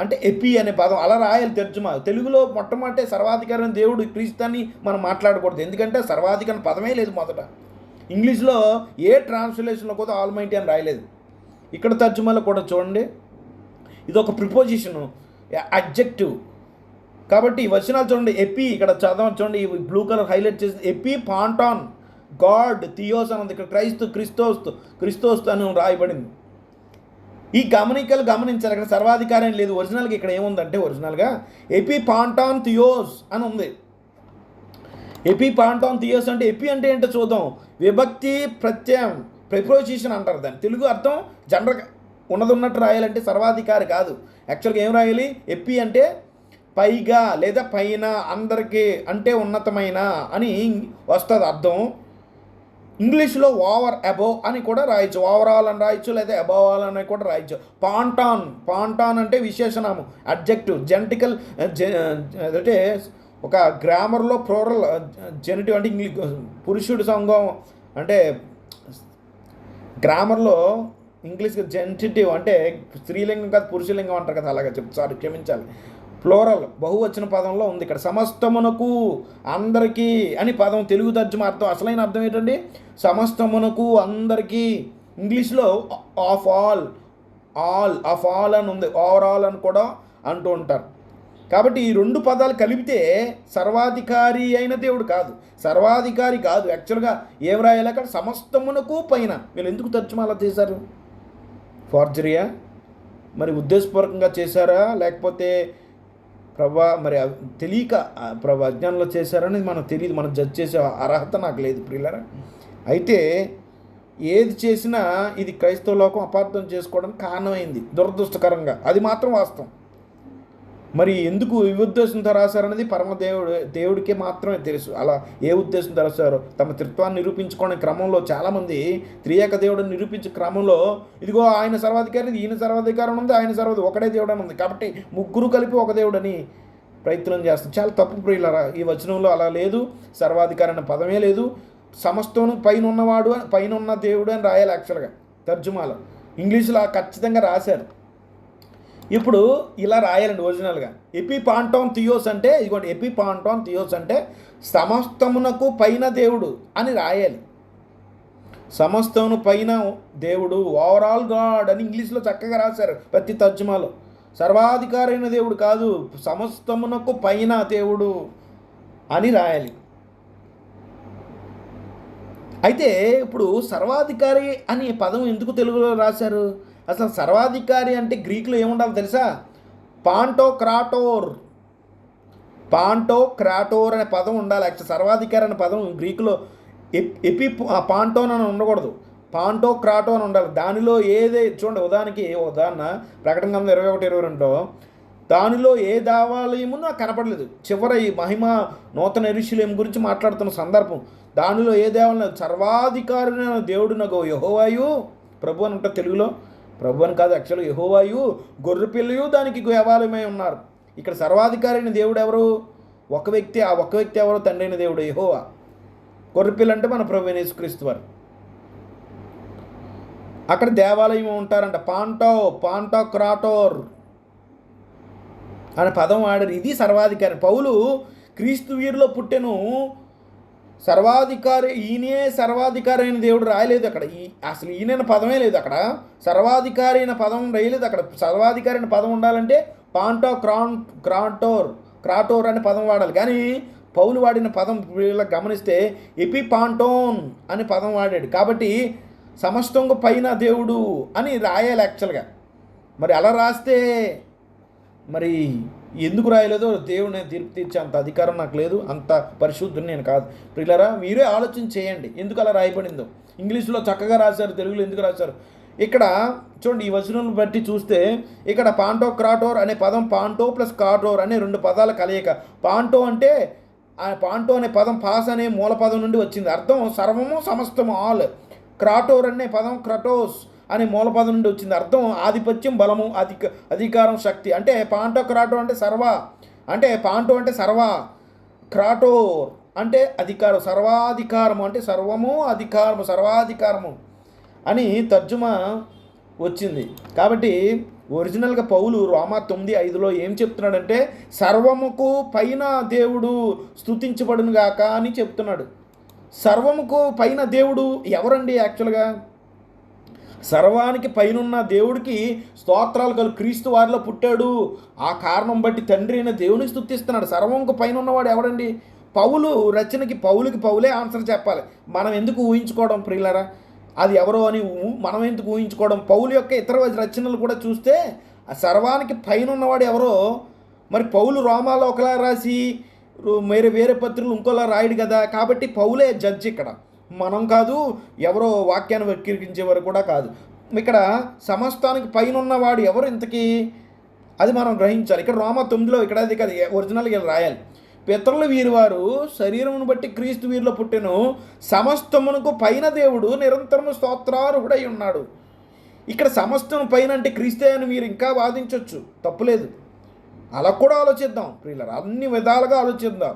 Speaker 1: అంటే ఎపి అనే పదం అలా రాయాలి తర్జుమా. తెలుగులో మొట్టమొదటి సర్వాధికారి దేవుడు క్రీస్తుని మనం మాట్లాడకూడదు, ఎందుకంటే సర్వాధికారి పదమే లేదు మొదట. ఇంగ్లీష్లో ఏ ట్రాన్స్లేషన్లో కూడా ఆల్మైటీ అని రాయలేదు. ఇక్కడ తర్జుమాలో కూడా చూడండి, ఇది ఒక ప్రిపోజిషను, అడ్జెక్టివ్. కాబట్టి ఈ వచనాలు చూడండి, ఎపి ఇక్కడ చదవండి, చూడండి ఈ బ్లూ కలర్ హైలైట్ చేసి ఎపి పాంటాన్ గాడ్ థియోస్ అని ఉంది. ఇక్కడ క్రిస్తోస్తు అని రాయబడింది. ఈ గమనికలు గమనించాలి. ఇక్కడ సర్వాధికారి అని లేదు. ఒరిజినల్గా ఇక్కడ ఏముందంటే, ఒరిజినల్గా ఎపి పాంటాన్ థియోస్ అని ఉంది. ఎపి పాంటాన్ థియోస్ అంటే ఎపి అంటే ఏంటో చూద్దాం. విభక్తి ప్రత్యయం, ప్రిపోజిషన్ అంటారు దాన్ని. తెలుగు అర్థం జనరల్గా ఉన్నట్టు రాయాలంటే సర్వాధికారి కాదు. యాక్చువల్గా ఏం రాయాలి? ఎపి అంటే పైగా లేదా పైన, అందరికీ అంటే ఉన్నతమైన అని వస్తుంది అర్థం. ఇంగ్లీష్లో ఓవర్ అబోవ్ అని కూడా రాయొచ్చు, ఓవరాల్ అని రాయొచ్చు, లేదా అబోవ్ ఆల్ అని కూడా రాయొచ్చు. పాంటాన్ అంటే విశేషణము, అడ్జెక్టివ్, జెంటికల్, అంటే ఒక గ్రామర్లో ప్లూరల్ జెనిటివ్ అంటే పురుషుడి సంఘం అంటే గ్రామర్లో ఇంగ్లీష్గా జెంటిటివ్ అంటే స్త్రీలింగం కాదు పురుషలింగం అంటారు కదా, అలాగే సారీ క్షమించాలి, ప్లోరల్ బహువచన పదంలో ఉంది. ఇక్కడ సమస్తమునకు, అందరికీ అని పదం తెలుగు తర్జుమా అర్థం, అసలైన అర్థం ఏంటండి? సమస్తమునకు, అందరికీ. ఇంగ్లీష్లో ఆఫ్ ఆల్ అని ఉంది, ఓవరాల్ అని కూడా అంటూ ఉంటారు. కాబట్టి ఈ రెండు పదాలు కలిపితే సర్వాధికారి అయిన దేవుడు కాదు, సర్వాధికారి కాదు. యాక్చువల్గా ఏం రాయాలి అక్కడ? సమస్తమునకు పైన. వీళ్ళు ఎందుకు తర్జుమా అలా చేశారు? ఫార్జరీయా? మరి ఉద్దేశపూర్వకంగా చేశారా, లేకపోతే మరి తెలియక అజ్ఞానంలో చేశారనేది మనకు తెలియదు. మనం జడ్జ్ చేసే అర్హత నాకు లేదు ప్రియులారా. అయితే ఏది చేసినా ఇది క్రైస్తవ లోకం అపార్థం చేసుకోవడానికి కారణమైంది దురదృష్టకరంగా, అది మాత్రం వాస్తవం. మరి ఎందుకు ఈ ఉద్దేశంతో రాశారనేది దేవుడికే మాత్రమే తెలుసు. అలా ఏ ఉద్దేశంతో రాశారో, తమ త్రిత్వాన్ని నిరూపించుకునే క్రమంలో చాలామంది త్రియేక దేవుడిని నిరూపించే క్రమంలో ఇదిగో ఆయన సర్వాధికారి, ఈయన సర్వాధికారం ఉంది, ఆయన ఒకడే దేవుడు అని ఉంది, కాబట్టి ముగ్గురు కలిపి ఒక దేవుడని ప్రయత్నం చేస్తారు. చాలా తప్పు ప్రియులారా. ఈ వచనంలో అలా లేదు, సర్వాధికారి అనే పదమే లేదు. సమస్తమును పైన ఉన్నవాడు అని, పైన ఉన్న దేవుడు అని రాయాలి యాక్చువల్గా తర్జుమాలో. ఇంగ్లీష్లో ఖచ్చితంగా రాశారు. ఇప్పుడు ఇలా రాయాలండి ఒరిజినల్గా. ఎపిపాంటోన్ థియోస్ అంటే ఇదిగోండి, ఎపిపాంటోన్ థియోస్ అంటే సమస్తమునకు పైన దేవుడు అని రాయాలి. సమస్తమును పైన దేవుడు, ఓవరాల్ గాడ్ అని ఇంగ్లీష్లో చక్కగా రాశారు ప్రతి తర్జుమాలో. సర్వాధికారైన దేవుడు కాదు, సమస్తమునకు పైన దేవుడు అని రాయాలి. అయితే ఇప్పుడు సర్వాధికారి అనే పదం ఎందుకు తెలుగులో రాశారు? అసలు సర్వాధికారి అంటే గ్రీకులో ఏముండాలి తెలుసా? పాంటోక్రాటోర్ అనే పదం ఉండాలి. యాక్చువల్ సర్వాధికారి అనే పదం గ్రీకులో ఎపి పాంటోన్ అని ఉండకూడదు, పాంటోక్రాటో అని ఉండాలి. దానిలో చూడండి, ఉదాహరణ ప్రకటన గ్రంథం 21:22 దానిలో ఏ దేవాలయము నాకు కనపడలేదు. చివర ఈ మహిమ నూతన యెరూషలేము గురించి మాట్లాడుతున్న సందర్భం, దానిలో ఏ దేవాలయం సర్వాధికారి దేవుడు నాకు యెహోవాయు, ప్రభు అని ఉంటుంది తెలుగులో, ప్రభు అని కాదు యాక్చువల్గా, యెహోవాయు గొర్రెపిల్లయు దానికి దేవాలయమై ఉన్నారు. ఇక్కడ సర్వాధికారి అయిన దేవుడు ఎవరు? ఒక వ్యక్తి. ఆ ఒక్క వ్యక్తి ఎవరు? తండ్రి అయిన దేవుడు యెహోవా. గొర్రెపిల్ల అంటే మన ప్రభు యేసుక్రీస్తు వారు. అక్కడ దేవాలయం ఉంటారంట. పాంటోక్రాటోర్ అనే పదం వాడారు. ఇది సర్వాధికారి. పౌలు క్రీస్తు వీరిలో పుట్టెను సర్వాధికారి, ఈయనే సర్వాధికారి అయిన దేవుడు రాయలేదు అక్కడ. అసలు ఈయన పదమే లేదు అక్కడ. సర్వాధికారి అయిన పదం రాయలేదు అక్కడ. సర్వాధికారి అయిన పదం ఉండాలంటే క్రాటోర్ అనే పదం వాడాలి. కానీ పౌలు వాడిన పదం వీళ్ళకి గమనిస్తే ఎపిపాంటోన్ అనే పదం వాడాడు. కాబట్టి సమస్తంగా పైన దేవుడు అని రాయాలి యాక్చువల్గా. మరి అలా రాస్తే మరి ఎందుకు రాయలేదో దేవుడు తీర్పు తీర్చే అంత అధికారం నాకు లేదు, అంత పరిశుద్ధుని నేను కాదు. ప్రియులారా, మీరే ఆలోచన చేయండి ఎందుకు అలా రాయబడిందో. ఇంగ్లీష్లో చక్కగా రాశారు, తెలుగులో ఎందుకు రాశారు? ఇక్కడ చూడండి, ఈ వచనం బట్టి చూస్తే ఇక్కడ పాంటోక్రాటోర్ అనే పదం పాంటో ప్లస్ క్రాటోర్ అనే రెండు పదాల కలయిక. పాంటో అంటే పాంటో అనే పదం పాస్ అనే మూల పదం నుండి వచ్చింది. అర్థం సర్వము, సమస్తము, ఆల్. క్రాటోర్ అనే పదం క్రటోస్ అనే మూల పదం నుండి వచ్చింది. అర్థం ఆధిపత్యం, బలము, అధికారం, శక్తి. అంటే పాంటోక్రాటో అంటే సర్వ, అంటే పాంటో అంటే సర్వ, క్రాటోర్ అంటే అధికారం, సర్వాధికారము అంటే సర్వము, అధికారము, సర్వాధికారము అని తర్జుమా వచ్చింది. కాబట్టి ఒరిజినల్గా పౌలు రోమా 9:5 ఏం చెప్తున్నాడంటే సర్వముకు పైన దేవుడు స్తుతించబడును గాక అని చెప్తున్నాడు. సర్వముకు పైన దేవుడు ఎవరండి? యాక్చువల్గా సర్వానికి పైనున్న దేవుడికి స్తోత్రాలు కలు, క్రీస్తు వారిలో పుట్టాడు, ఆ కారణం బట్టి తండ్రి అయిన దేవుని స్తుతిస్తున్నాడు. సర్వంకు పైన ఉన్నవాడు ఎవడండి? పౌలు రచనకి పౌలుకి పౌలే ఆన్సర్ చెప్పాలి. మనం ఎందుకు ఊహించుకోవడం ప్రియులారా? అది ఎవరో అని మనం ఎందుకు ఊహించుకోవడం? పౌలు యొక్క ఇతర రచనలు కూడా చూస్తే ఆ సర్వానికి పైన ఉన్నవాడు ఎవరో. మరి పౌలు రోమాలో ఒకలా రాసి వేరే పత్రికలు ఇంకోలా రాయడు కదా. కాబట్టి పౌలే జడ్జి ఇక్కడ, మనం కాదు, ఎవరో వాక్యాన్ని వక్రీకరించేవారు కూడా కాదు. ఇక్కడ సమస్తానికి పైన ఉన్నవాడు ఎవరు ఇంతకీ? అది మనం గ్రహించాలి. ఇక్కడ రోమా 9 ఇక్కడ అది కదా ఒరిజినల్గా రాయాలి. పితరులు వీరివారు శరీరమును బట్టి క్రీస్తు వీరిలో పుట్టెను, సమస్తమునకు పైన దేవుడు నిరంతరము స్తోత్రార్హుడై ఉన్నాడు. ఇక్కడ సమస్తం పైన అంటే క్రీస్తే అని మీరు ఇంకా వాదించవచ్చు, తప్పులేదు. అలా కూడా ఆలోచిద్దాం ప్రియులారా, అన్ని విధాలుగా ఆలోచిద్దాం.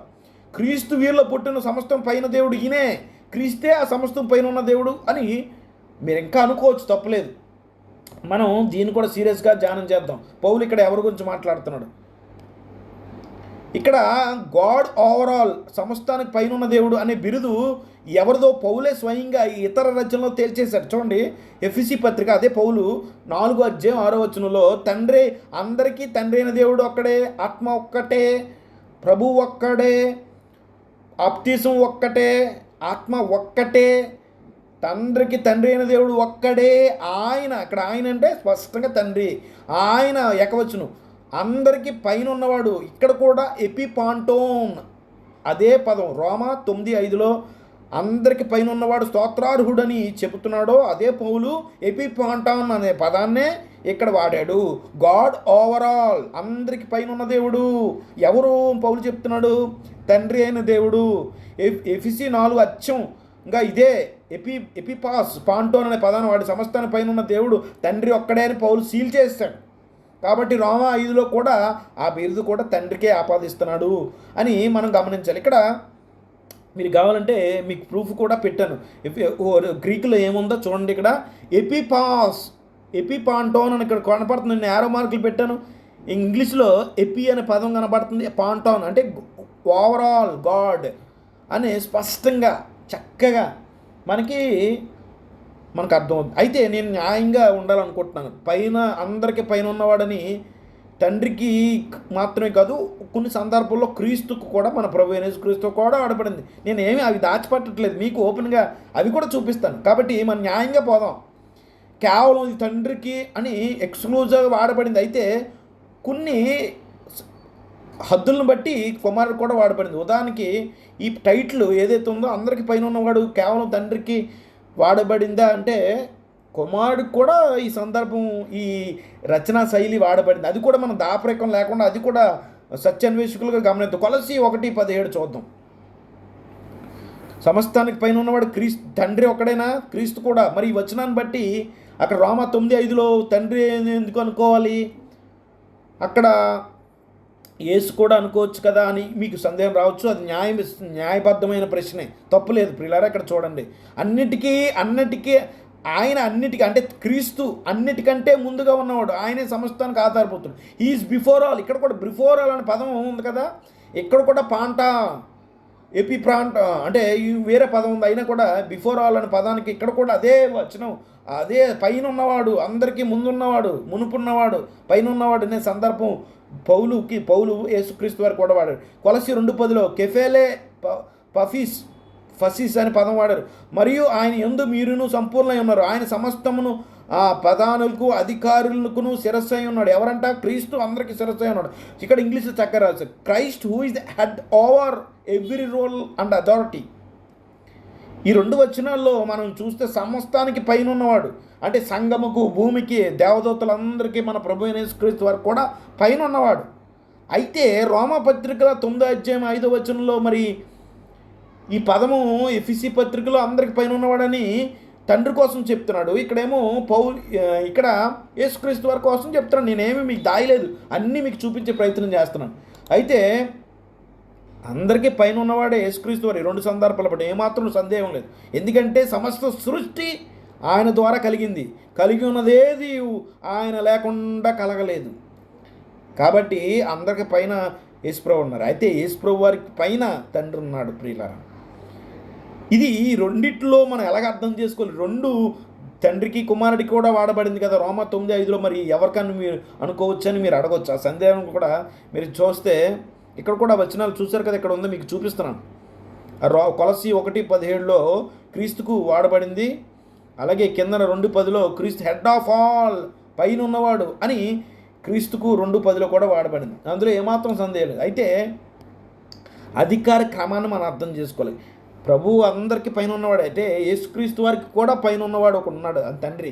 Speaker 1: క్రీస్తు వీరిలో పుట్టిన సమస్తం పైన దేవుడు ఈయనే, క్రీస్తే ఆ సమస్తం పైన ఉన్న దేవుడు అని మీరు ఇంకా అనుకోవచ్చు, తప్పులేదు. మనం దీన్ని కూడా సీరియస్గా ధ్యానం చేద్దాం. పౌలు ఇక్కడ ఎవరి గురించి మాట్లాడుతున్నాడు? ఇక్కడ గాడ్ ఓవరాల్, సమస్తానికి పైన ఉన్న దేవుడు అనే బిరుదు ఎవరిదో పౌలే స్వయంగా ఇతర రచనలో తేల్చేశాడు. చూడండి, ఎఫెసీ పత్రిక అదే పౌలు 4:6 తండ్రి, అందరికీ తండ్రి అయిన దేవుడు ఒక్కడే, ఆత్మ ఒక్కటే, ప్రభు ఒక్కడే, బాప్తిసం ఒక్కటే, ఆత్మ ఒక్కటే, తండ్రికి తండ్రి అయిన దేవుడు ఒక్కడే. ఆయన, అక్కడ ఆయన అంటే స్పష్టంగా తండ్రి, ఆయన ఏకవచనం, అందరికీ పైన ఉన్నవాడు. ఇక్కడ కూడా ఎపిపాంటోన్ అదే పదం రోమా 9:5 అందరికి పైన ఉన్నవాడు స్తోత్రార్హుడని చెబుతున్నాడో అదే పౌలు ఎపిపాంటోన్ అనే పదాన్నే ఇక్కడ వాడాడు. గాడ్ ఓవరాల్, అందరికి పైన ఉన్న దేవుడు ఎవరు? పౌలు చెప్తున్నాడు తండ్రి అయిన దేవుడు. ఎఫెసీ 4 అచ్చం ఇంకా ఇదే ఎపిపాస్ పాంటోన్ అనే పదాన్ని వాడి సమస్తాన్ని పైన ఉన్న దేవుడు తండ్రి ఒక్కడే అని పౌలు సీల్ చేస్తాడు. కాబట్టి రోమా 5 కూడా ఆ బిరుదు కూడా తండ్రికే ఆపాదిస్తున్నాడు అని మనం గమనించాలి. ఇక్కడ మీరు కావాలంటే మీకు ప్రూఫ్ కూడా పెట్టాను. గ్రీకులో ఏముందో చూడండి. ఇక్కడ ఎపిపాంటోన్ అని ఇక్కడ కనపడుతుంది. నేను యారో మార్కులు పెట్టాను. ఇంగ్లీష్లో ఎపి అనే పదం కనపడుతుంది. పాంటోన్ అంటే ఓవరాల్ గాడ్ అని స్పష్టంగా చక్కగా మనకు అర్థమవుతుంది. అయితే నేను న్యాయంగా ఉండాలనుకుంటున్నాను. అందరికీ పైన ఉన్నవాడని తండ్రికి మాత్రమే కాదు, కొన్ని సందర్భాల్లో క్రీస్తుకు కూడా, మన ప్రభు యేసు క్రీస్తు కూడా వాడబడింది. నేను ఏమీ అవి దాచిపెట్టట్లేదు, మీకు ఓపెన్గా అవి కూడా చూపిస్తాను. కాబట్టి మనం న్యాయంగా పోదాం. కేవలం తండ్రికి అని ఎక్స్క్లూజివ్గా వాడబడింది. అయితే కొన్ని హద్దులను బట్టి కుమారుడు కూడా వాడబడింది. ఉదాహరణకి ఈ టైటిల్ ఏదైతే ఉందో అందరికి పైన ఉన్నవాడు కేవలం తండ్రికి వాడబడిందా అంటే కుమారుడికి కూడా ఈ సందర్భం, ఈ రచనా శైలి వాడబడింది. అది కూడా మనం దాపరికం లేకుండా అది కూడా సత్యాన్వేషకులుగా గమనిద్దాం. కొలస్సీ 1:17 చూద్దాం. సమస్తానికి పైన ఉన్నవాడు తండ్రి ఒకడైనా క్రీస్తు కూడా. మరి ఈ వచనాన్ని బట్టి అక్కడ రోమా 9:5 తండ్రి ఎందుకు అనుకోవాలి, అక్కడ యేసు కూడా అనుకోవచ్చు కదా అని మీకు సందేహం రావచ్చు. అది న్యాయబద్ధమైన ప్రశ్నే, తప్పులేదు ప్రియులారా. ఇక్కడ చూడండి, అన్నిటికీ ఆయన అంటే క్రీస్తు అన్నిటికంటే ముందుగా ఉన్నవాడు, ఆయనే సమస్తానికి ఆధారపడుతుంది. Is before all. ఇక్కడ కూడా బిఫోర్ ఆల్ అనే పదం ఉంది కదా, ఇక్కడ కూడా ఎపిప్రాంట అంటే వేరే పదం ఉంది, అయినా కూడా బిఫోర్ ఆల్ అనే పదానికి ఇక్కడ కూడా అదే వచనం, అదే పైన ఉన్నవాడు, అందరికీ ముందున్నవాడు, మునుపున్నవాడు, పైన ఉన్నవాడు అనే సందర్భం పౌలు యేసుక్రీస్తు వారు కూడా వాడారు. కొలస్సీ 2:10 కెఫేలే ఫసిస్ అనే పదం వాడారు. మరియు ఆయన యందు మీరును సంపూర్ణమై ఉన్నారు. ఆయన సమస్తమును ప్రధానులకు అధికారులకు శిరస్సు అయి ఉన్నాడు. ఎవరంట? క్రీస్తు అందరికీ శిరస్సు అయి ఉన్నాడు. ఇక్కడ ఇంగ్లీష్లో చక్కగా రాశారు, Christ who is the head over every rule and authority. ఈ 2 వచనాల్లో మనం చూస్తే సమస్తానికి పైన ఉన్నవాడు అంటే సంఘముకు, భూమికి, దేవదూతలందరికీ, మన ప్రభు యేసుక్రీస్తు వారికి కూడా పైన ఉన్నవాడు. అయితే రోమాపత్రికల 9:5 మరి ఈ పదము ఎఫెసీ పత్రికలో అందరికి పైన ఉన్నవాడని తండ్రి కోసం చెప్తున్నాడు. ఇక్కడేమో ఇక్కడ యేసుక్రీస్తు వారి కోసం చెప్తున్నాడు. నేనేమి మీకు దాయలేదు, అన్నీ మీకు చూపించే ప్రయత్నం చేస్తున్నాను. అయితే అందరికీ పైన ఉన్నవాడే యేసుక్రీస్తు వారి 2 సందర్భాలు బట్టి ఏమాత్రం సందేహం లేదు. ఎందుకంటే సమస్త సృష్టి ఆయన ద్వారా కలిగి ఉన్నదేది ఆయన లేకుండా కలగలేదు. కాబట్టి అందరికి పైన యేసుప్రభు ఉన్నారు. అయితే యేసుప్రభు వారికి పైన తండ్రి ఉన్నాడు. ప్రియులారా, ఇది రెండిట్లో మనం ఎలాగ అర్థం చేసుకోవాలి? 2 తండ్రికి కుమారుడికి కూడా వాడబడింది కదా రోమా 9:5. మరి ఎవరికన్నా మీరు అనుకోవచ్చని మీరు అడగవచ్చు. ఆ సందేహం కూడా మీరు చూస్తే ఇక్కడ కూడా వచనాలు చూశారు కదా, ఇక్కడ ఉందో మీకు చూపిస్తున్నాను. కొలస్సీ 1:17 క్రీస్తుకు వాడబడింది. అలాగే కింద 2:10 క్రీస్తు హెడ్ ఆఫ్ ఆల్, పైన ఉన్నవాడు అని క్రీస్తుకు 2:10 కూడా వాడబడింది. అందులో ఏమాత్రం సందేహం లేదు. అయితే అధికార క్రమాన్ని మనం అర్థం చేసుకోవాలి. ప్రభువు అందరికీ పైన ఉన్నవాడు. అయితే యేసుక్రీస్తు వారికి కూడా పైన ఉన్నవాడు ఒక ఉన్నాడు, తండ్రి.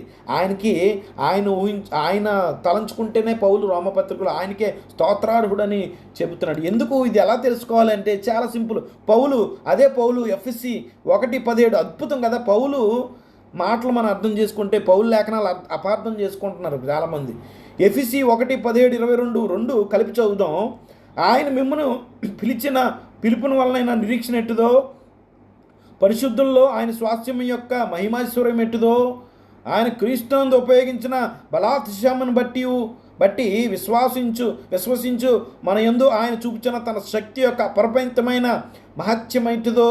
Speaker 1: ఆయన తలంచుకుంటేనే పౌలు రోమపత్రికలు ఆయనకే స్తోత్రార్హుడని చెబుతున్నాడు. ఎందుకు ఇది ఎలా తెలుసుకోవాలంటే చాలా సింపుల్. అదే పౌలు ఎఫెసీ 1:17 అద్భుతం కదా. పౌలు మాటలు మనం అర్థం చేసుకుంటే పౌలు లేఖనాలు అపార్థం చేసుకుంటున్నారు చాలామంది. ఎఫెసీ 1:17-22 కలిపి చదువుదాం. ఆయన మిమ్మల్ని పిలిచిన పిలుపుని వలన నిరీక్షణ ఎట్టుదో, పరిశుద్ధుల్లో ఆయన స్వాస్థ్యం యొక్క మహిమైశ్వర్యం ఎట్టుదో, ఆయన క్రీస్తునందు ఉపయోగించిన బలాతిశయమును బట్టి విశ్వసించు మన యందు ఆయన చూపించిన తన శక్తి యొక్క అపరిమితమైన మహత్యమైనదో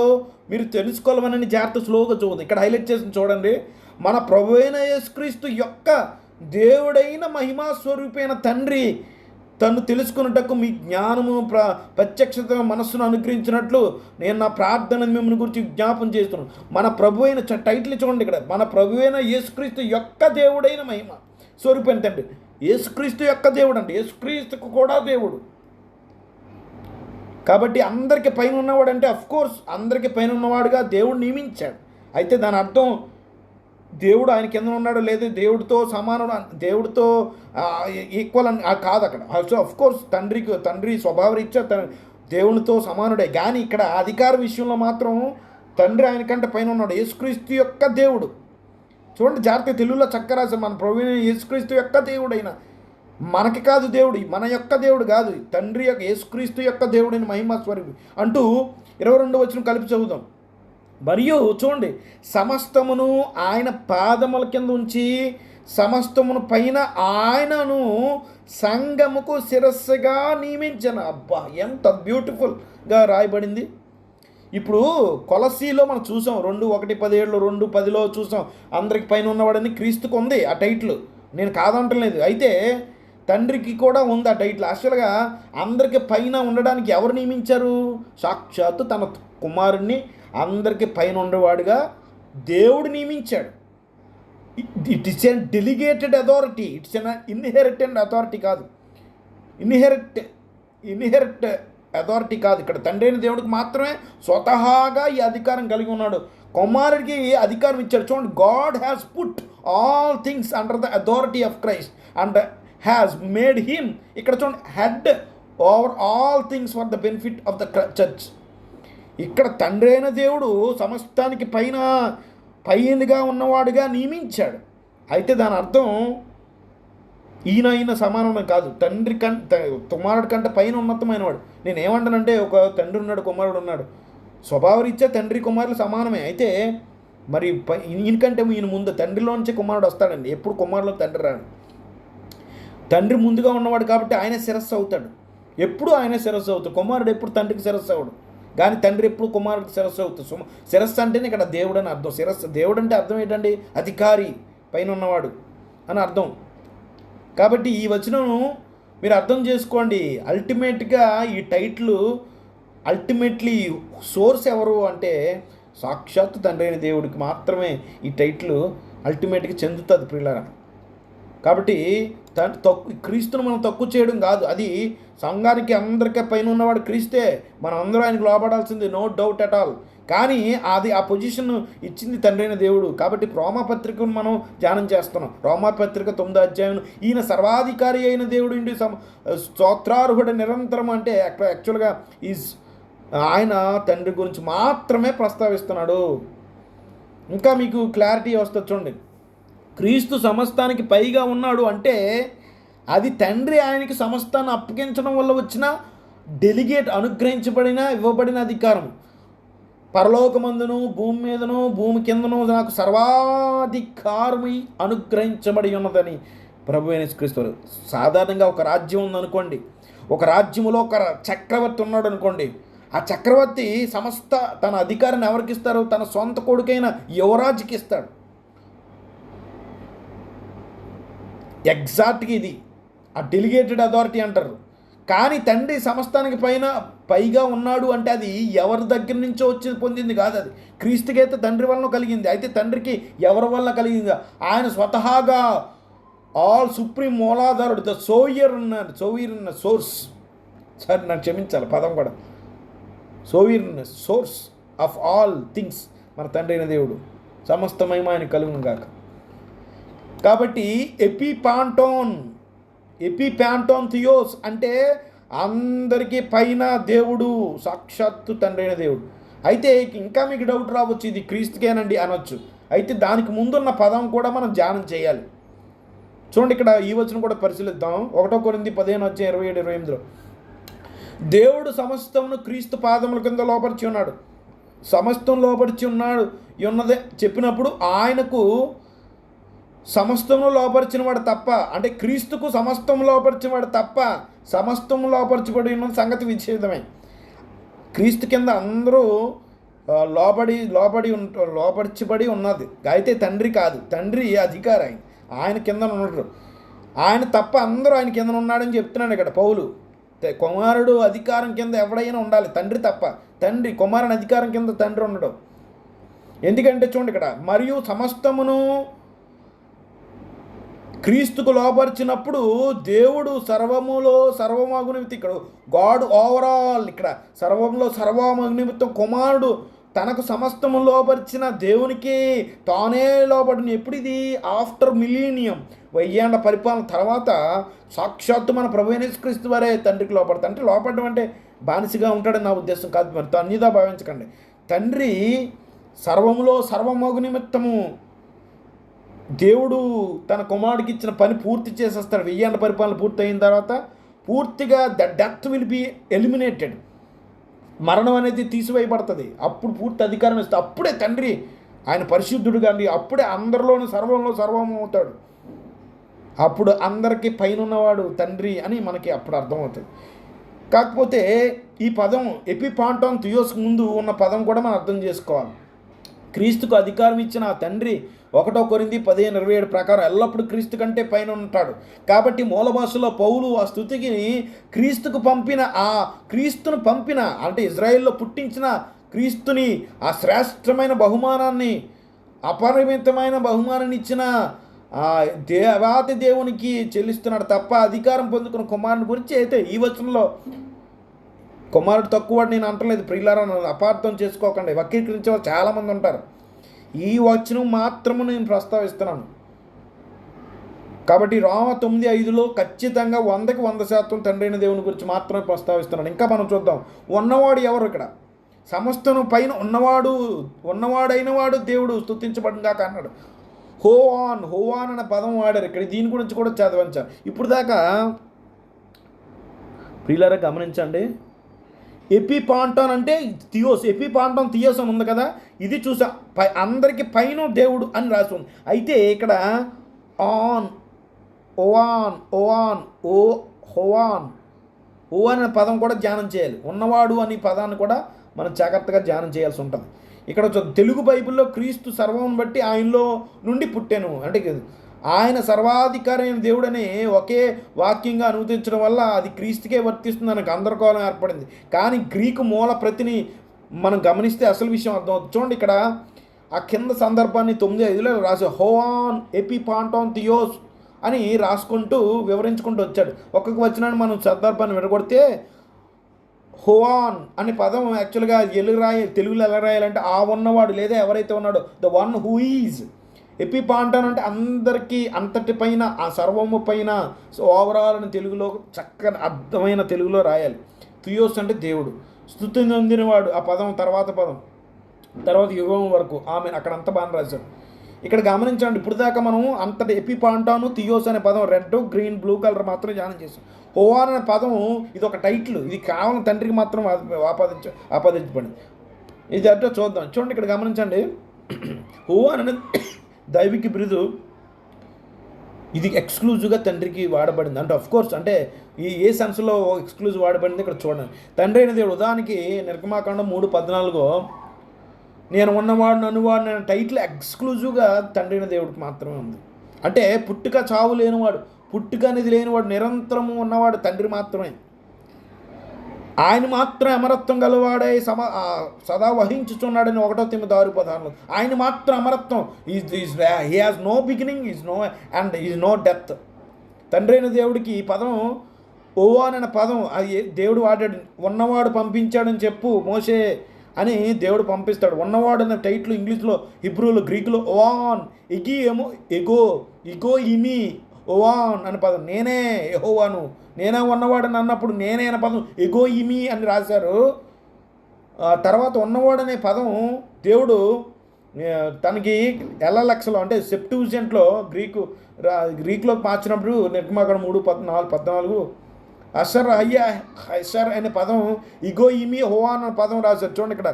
Speaker 1: మీరు తెలుసుకోవాలని జాగ్రత్త స్లోగా చూడదు. ఇక్కడ హైలైట్ చేసి చూడండి. మన ప్రభువైన యేసుక్రీస్తు యొక్క దేవుడైన మహిమా స్వరూపైన తండ్రి తను తెలుసుకున్నటకు మీ జ్ఞానము ప్రత్యక్షత మనస్సును అనుగ్రహించినట్లు నేను నా ప్రార్థన మిమ్మల్ని గురించి జ్ఞాపం చేస్తున్నాను. మన ప్రభువైన టైటిల్ చూడండి. ఇక్కడ మన ప్రభువైన యేసుక్రీస్తు యొక్క దేవుడైన మహిమ స్వరూపైన తండ్రి. యేసుక్రీస్తు యొక్క దేవుడు అంటే యేసుక్రీస్తుకు కూడా దేవుడు. కాబట్టి అందరికీ పైన ఉన్నవాడు అంటే అఫ్కోర్స్ అందరికీ పైన ఉన్నవాడుగా దేవుడు నియమించాడు. అయితే దాని అర్థం దేవుడు ఆయన కింద ఉన్నాడు లేదు, దేవుడితో సమానుడు, దేవుడితో ఈక్వల్ అని కాదు అక్కడ. సో అఫ్కోర్స్ తండ్రి స్వభావరీత్యా దేవునితో సమానుడే. కానీ ఇక్కడ అధికార విషయంలో మాత్రం తండ్రి ఆయన కంటే పైన ఉన్నాడు. యేసుక్రీస్తు యొక్క దేవుడు. చూడండి జాగ్రత్త తెలుగులో చక్కరాశ మన ప్రభువైన యేసుక్రీస్తు యొక్క దేవుడైన మనకి కాదు దేవుడు, మన యొక్క దేవుడు కాదు, తండ్రి యొక్క యేసుక్రీస్తు యొక్క దేవుడిని మహిమ స్వరూపి అంటూ 22 వచనం కలిపి చదువుదాం. మరియు చూడండి, సమస్తమును ఆయన పాదముల కింద ఉంచి సమస్తమును పైన ఆయనను సంఘముకు శిరస్సుగా నియమించను. అబ్బా, ఎంత బ్యూటిఫుల్గా రాయబడింది. ఇప్పుడు కొలసీలో మనం చూసాం, 2:1-17, 2:10 చూసాం, అందరికి పైన ఉన్నవాడని క్రీస్తుకు ఉంది ఆ టైటిల్, నేను కాదంటలేదు. అయితే తండ్రికి కూడా ఉంది ఆ టైటిల్. యాక్చువల్గా అందరికి పైన ఉండడానికి ఎవరు నియమించారు? సాక్షాత్తు తన కుమారుణ్ణి అందరికి పైన ఉండేవాడుగా దేవుడు నియమించాడు. It is an delegated authority, it's an inherited authority కాదు, ఇన్హెరిట్ అథారిటీ కాదు. ఇక్కడ తండ్రి అయిన దేవుడికి మాత్రమే స్వతహాగా ఈ అధికారం కలిగి ఉన్నాడు. కుమారుడికి అధికారం ఇచ్చాడు. చూడండి, God has put all things under the authority of Christ and has made him, ఇక్కడ చూడండి, head over all things for the benefit of the church. ఇక్కడ తండ్రి అయిన దేవుడు సమస్తానికి పైనగా ఉన్నవాడుగా నియమించాడు. అయితే దాని అర్థం ఈయన సమానం కాదు, తండ్రి కుమారుడి కంటే పైన ఉన్నతమైన వాడు. నేను ఏమంటానంటే, ఒక తండ్రి ఉన్నాడు, కుమారుడు ఉన్నాడు, స్వభావరీత్యా తండ్రి కుమారులు సమానమే. అయితే మరి ఈయనకంటే ఈయన ముందు తండ్రిలోంచే కుమారుడు వస్తాడండి. ఎప్పుడు కుమారులో తండ్రి రాడు. తండ్రి ముందుగా ఉన్నవాడు కాబట్టి ఆయన శిరస్సు అవుతాడు, ఎప్పుడు ఆయన శిరస్సు అవుతాడు. కుమారుడు ఎప్పుడు తండ్రికి శిరస్సు అవడు, కానీ తండ్రి ఎప్పుడు కుమారుడికి శిరస్సు అవుతుంది. శిరస్సు అంటేనే ఇక్కడ దేవుడు అని అర్థం. దేవుడు అంటే అర్థం ఏంటండి? అధికారి, పైన ఉన్నవాడు అని అర్థం. కాబట్టి ఈ వచనం మీరు అర్థం చేసుకోండి. అల్టిమేట్గా ఈ టైటిల్ అల్టిమేట్లీ సోర్స్ ఎవరు అంటే సాక్షాత్తు తండ్రి అయిన దేవుడికి మాత్రమే ఈ టైటిల్ అల్టిమేట్గా చెందుతుంది ప్రియులారా. కాబట్టి క్రీస్తును మనం తక్కువ చేయడం కాదు, అది సంఘానికి అందరికీ పైన ఉన్నవాడు క్రీస్తే, మనం అందరూ ఆయనకు లోబడాల్సింది, నో డౌట్ అట్ ఆల్. కానీ అది ఆ పొజిషన్ ఇచ్చింది తండ్రి అయిన దేవుడు. కాబట్టి రోమాపత్రికను మనం ధ్యానం చేస్తున్నాం. రోమాపత్రిక 9వ అధ్యాయం, ఈయన సర్వాధికారి అయిన దేవుడు ఇండి స్తోత్రార్హుడు నిరంతరం అంటే యాక్చువల్గా ఆయన తండ్రి గురించి మాత్రమే ప్రస్తావిస్తున్నాడు. ఇంకా మీకు క్లారిటీ వస్తుంది చూడండి. క్రీస్తు సమస్తానికి పైగా ఉన్నాడు అంటే అది తండ్రి ఆయనకి సమస్తాన్ని అప్పగించడం వల్ల వచ్చిన డెలిగేట్, ఇవ్వబడిన అధికారం. పరలోకమందును భూమి మీదను భూమి కిందను నాకు సర్వాధికారమై అనుగ్రహించబడి ఉన్నదని ప్రభువైన యేసుక్రీస్తు. సాధారణంగా ఒక రాజ్యం ఉందనుకోండి, ఒక రాజ్యంలో ఒక చక్రవర్తి ఉన్నాడు అనుకోండి, ఆ చక్రవర్తి సమస్త తన అధికారాన్ని ఎవరికి ఇస్తారు? తన సొంత కొడుకైన యువరాజుకి ఇస్తాడు. ఎగ్జాక్ట్గా ఇది ఆ డెలిగేటెడ్ అథారిటీ అంటారు. కానీ తండ్రి సమస్తానికి పైగా ఉన్నాడు అంటే అది ఎవరి దగ్గర నుంచో వచ్చి పొందింది కాదు, అది క్రీస్తుకి అయితే తండ్రి వలన కలిగింది. అయితే తండ్రికి ఎవరి వల్ల కలిగింది? ఆయన స్వతహాగా ఆల్ సుప్రీం మూలాధారుడు, ద సోవియర్ సోర్స్. సరే, నాకు క్షమించాలి పదం కూడా, సోర్స్ ఆఫ్ ఆల్ థింగ్స్ మన తండ్రి అయిన దేవుడు. సమస్త మహిమ ఆయన కలుగును గాక. కాబట్టి ఎపిపాంటోన్ థియోస్ అంటే అందరికీ పైన దేవుడు, సాక్షాత్తు తండ్రి అయిన దేవుడు. అయితే ఇంకా మీకు డౌట్ రావచ్చు, ఇది క్రీస్తుకేనండి అనొచ్చు. అయితే దానికి ముందున్న పదం కూడా మనం ధ్యానం చేయాలి. చూడండి, ఇక్కడ ఈ వచనం కూడా పరిశీలిద్దాం. 1 కొరింథీ 15:27-28. దేవుడు సమస్తమును క్రీస్తు పాదముల కింద లోపరిచి ఉన్నాడు. సమస్తం లోపరిచి ఉన్నదే చెప్పినప్పుడు ఆయనకు సమస్తము లోపరిచినవాడు తప్ప, అంటే క్రీస్తుకు సమస్తం లోపరిచినవాడు తప్ప సమస్తం లోపరచబడి ఉన్న సంగతి విచ్ఛేదమే. క్రీస్తు కింద అందరూ లోపరచబడి ఉన్నది. అయితే తండ్రి కాదు, తండ్రి అధికారి, ఆయన కింద ఉన్నాడు. ఆయన తప్ప అందరూ ఆయన కింద ఉన్నాడని చెప్తున్నాడు ఇక్కడ పౌలు. కుమారుడు అధికారం కింద ఎవడైనా ఉండాలి, తండ్రి తప్ప. కుమారుని అధికారం కింద తండ్రి ఉండడు. ఎందుకంటే చూడండి ఇక్కడ, మరియు సమస్తమును క్రీస్తుకు లోపరిచినప్పుడు దేవుడు సర్వమగు నిమిత్తం, ఇక్కడ గాడ్ ఓవరాల్, ఇక్కడ సర్వంలో సర్వమగు నిమిత్తం కుమారుడు తనకు సమస్తము లోపరిచిన దేవునికి తానే లోపడిన. ఎప్పుడు ఇది? ఆఫ్టర్ మిలీనియం, 1000 ఏళ్ల పరిపాలన తర్వాత సాక్షాత్తు మన ప్రభువైన యేసుక్రీస్తు వారే తండ్రికి లోపడతాడు. అంటే లోపడడం అంటే బానిసగా ఉంటాడని నా ఉద్దేశం కాదు, మరి అన్నిదా భావించకండి. తండ్రి సర్వములో సర్వమగు నిమిత్తము దేవుడు తన కుమారుడికి ఇచ్చిన పని పూర్తి చేసేస్తాడు. 1000 ఏళ్ల పరిపాలన పూర్తి అయిన తర్వాత పూర్తిగా డెత్ విల్ బి ఎలిమినేటెడ్. మరణం అనేది తీసివేయబడుతుంది. అప్పుడు పూర్తి అధికారం ఇస్తే అప్పుడే తండ్రి, ఆయన పరిశుద్ధుడు కానీ అప్పుడే అందరిలోనూ సర్వంలో సర్వం అవుతాడు. అప్పుడు అందరికీ పైన ఉన్నవాడు తండ్రి అని మనకి అప్పుడు అర్థమవుతుంది. కాకపోతే ఈ పదం ఎపిపాంటాన్ థియోస్ ముందు ఉన్న పదం కూడా మనం అర్థం చేసుకోవాలి. క్రీస్తుకు అధికారం ఇచ్చిన ఆ తండ్రి 1 కొరింథీ 15:27 ప్రకారం ఎల్లప్పుడూ క్రీస్తు కంటే పైన ఉంటాడు. కాబట్టి మూల భాషలో పౌలు ఆ స్థుతికి క్రీస్తును పంపిన అంటే ఇజ్రాయెల్లో పుట్టించిన క్రీస్తుని, ఆ శ్రేష్టమైన బహుమానాన్ని, అపరిమితమైన బహుమానాన్ని ఇచ్చిన దేవాతి దేవునికి చెల్లిస్తున్నాడు తప్ప అధికారం పొందుకున్న కుమారుని గురించి అయితే ఈ వచనంలో కుమారుడు తక్కువ నేను అంటలేదు. ప్రియులారా, అపార్థం చేసుకోకండి. వక్రీకరించే వాళ్ళు చాలామంది ఉంటారు. ఈ వచనం మాత్రము నేను ప్రస్తావిస్తున్నాను. కాబట్టి రోమా 9:5లో ఖచ్చితంగా 100కి 100% తండ్రి అయిన దేవుని గురించి మాత్రమే ప్రస్తావిస్తున్నాను. ఇంకా మనం చూద్దాం. ఉన్నవాడు ఎవరు? ఇక్కడ సమస్తను పైన ఉన్నవాడైన వాడు దేవుడు స్తుతించబడిగాక అన్నాడు. హోవాన్ అనే పదం వాడారు ఇక్కడ. దీని గురించి కూడా చదవంచారు. ఇప్పుడు దాకా ప్రియులారా గమనించండి. ఎపిపాంటాన్ అంటే థియోస్, ఎపిపాంటాన్ థియోస్ అని ఉంది కదా. ఇది చూసా అందరికి పైన దేవుడు అని రాసి ఉంది. అయితే ఇక్కడ హోవాన్ అనే పదం కూడా ధ్యానం చేయాలి. ఉన్నవాడు అనే పదాన్ని కూడా మనం జాగ్రత్తగా ధ్యానం చేయాల్సి ఉంటుంది. ఇక్కడ తెలుగు బైబిల్లో క్రీస్తు సర్వం బట్టి ఆయనలో నుండి పుట్టాను అంటే ఆయన సర్వాధికారైన దేవుడని ఒకే వాక్యంగా అనుమతించడం వల్ల అది క్రీస్తుకే వర్తిస్తుందని గందరగోళం ఏర్పడింది. కానీ గ్రీకు మూల ప్రతిని మనం గమనిస్తే అసలు విషయం అర్థమవుతుంది. చూడండి, ఇక్కడ ఆ కింద సందర్భాన్ని 9:5లో రాసి హోవాన్ ఎపిపాంటాన్ థియోస్ అని రాసుకుంటూ వివరించుకుంటూ వచ్చాడు. ఒక్కొక్క వచనాన్ని మనం సందర్భాన్ని విడగొడితే హోవాన్ అనే పదం యాక్చువల్గా తెలుగులో ఎలా రాయాలంటే ఆ ఉన్నవాడు లేదా ఎవరైతే ఉన్నాడో ద వన్ హూ ఈజ్. ఎపిపాంటాన్ అంటే అందరికీ అంతటి పైన ఆ సర్వము పైన. సో ఓవరాల్ అని తెలుగులో చక్కని అర్థమైన తెలుగులో రాయాలి. థియోస్ అంటే దేవుడు, స్తుతి నొందినవాడు ఆ పదం తర్వాత యుగం వరకు ఆమె అక్కడంతా బాగా రాశాడు. ఇక్కడ గమనించండి, ఇప్పుడు దాకా మనం అంతటి ఎపిపాంటాను థియోస్ అనే పదం రెడ్, గ్రీన్, బ్లూ కలర్ మాత్రమే ధ్యానం చేసాం. హోవాన్ అనే పదం ఇది ఒక టైటిల్. ఇది కేవలం తండ్రికి మాత్రం ఆపాదించబడింది. ఇది అంటే చూద్దాం. చూడండి, ఇక్కడ గమనించండి. హోవాన్ అనేది దైవిక బిరుదు. ఇది ఎక్స్క్లూజివ్గా తండ్రికి వాడబడింది. అంటే కోర్స్ అంటే ఏ సెన్స్లో ఎక్స్క్లూజివ్ వాడబడింది ఇక్కడ చూడండి. తండ్రి అయిన దేవుడు ఉదాహరణకి నిర్గమాకాండం 3:14 నేను ఉన్నవాడు నన్నువాడు అనే టైటిల్ ఎక్స్క్లూజివ్గా తండ్రి అయిన దేవుడికి మాత్రమే ఉంది. అంటే పుట్టుక చావు లేనివాడు, పుట్టుక అనేది లేనివాడు, నిరంతరము ఉన్నవాడు తండ్రి మాత్రమే. ఆయన మాత్రం అమరత్వం గలవాడై సదా వహించుచున్నాడని 1 Timothy 6:16. ఆయన మాత్రం అమరత్వం. He has no beginning, is no death. తండ్రి అయిన దేవుడికి ఈ పదం ఓవాన్ అనే పదం అది దేవుడు వాడాడు. ఉన్నవాడు పంపించాడని చెప్పు మోషే అని దేవుడు పంపిస్తాడు. ఉన్నవాడు అనే టైటిల్ ఇంగ్లీష్లో, హిబ్రూలో, గ్రీకులో ఓవాన్, ఇగో ఇమి ఓవాన్ అనే పదం. నేనే యెహోవాను, నేనే ఉన్నవాడని అన్నప్పుడు నేనే అనే పదం ఎగో ఇమి అని రాశారు. తర్వాత ఉన్నవాడు అనే పదం దేవుడు తనకి ఎల్లలక్షలో అంటే సెప్ట్యూజెంట్లో గ్రీకులో మార్చినప్పుడు నిర్గమాకాండం 3:14 హషర్ అనే పదం ఇగో ఇమి హోవాన్ అనే పదం రాశారు. చూడండి, ఇక్కడ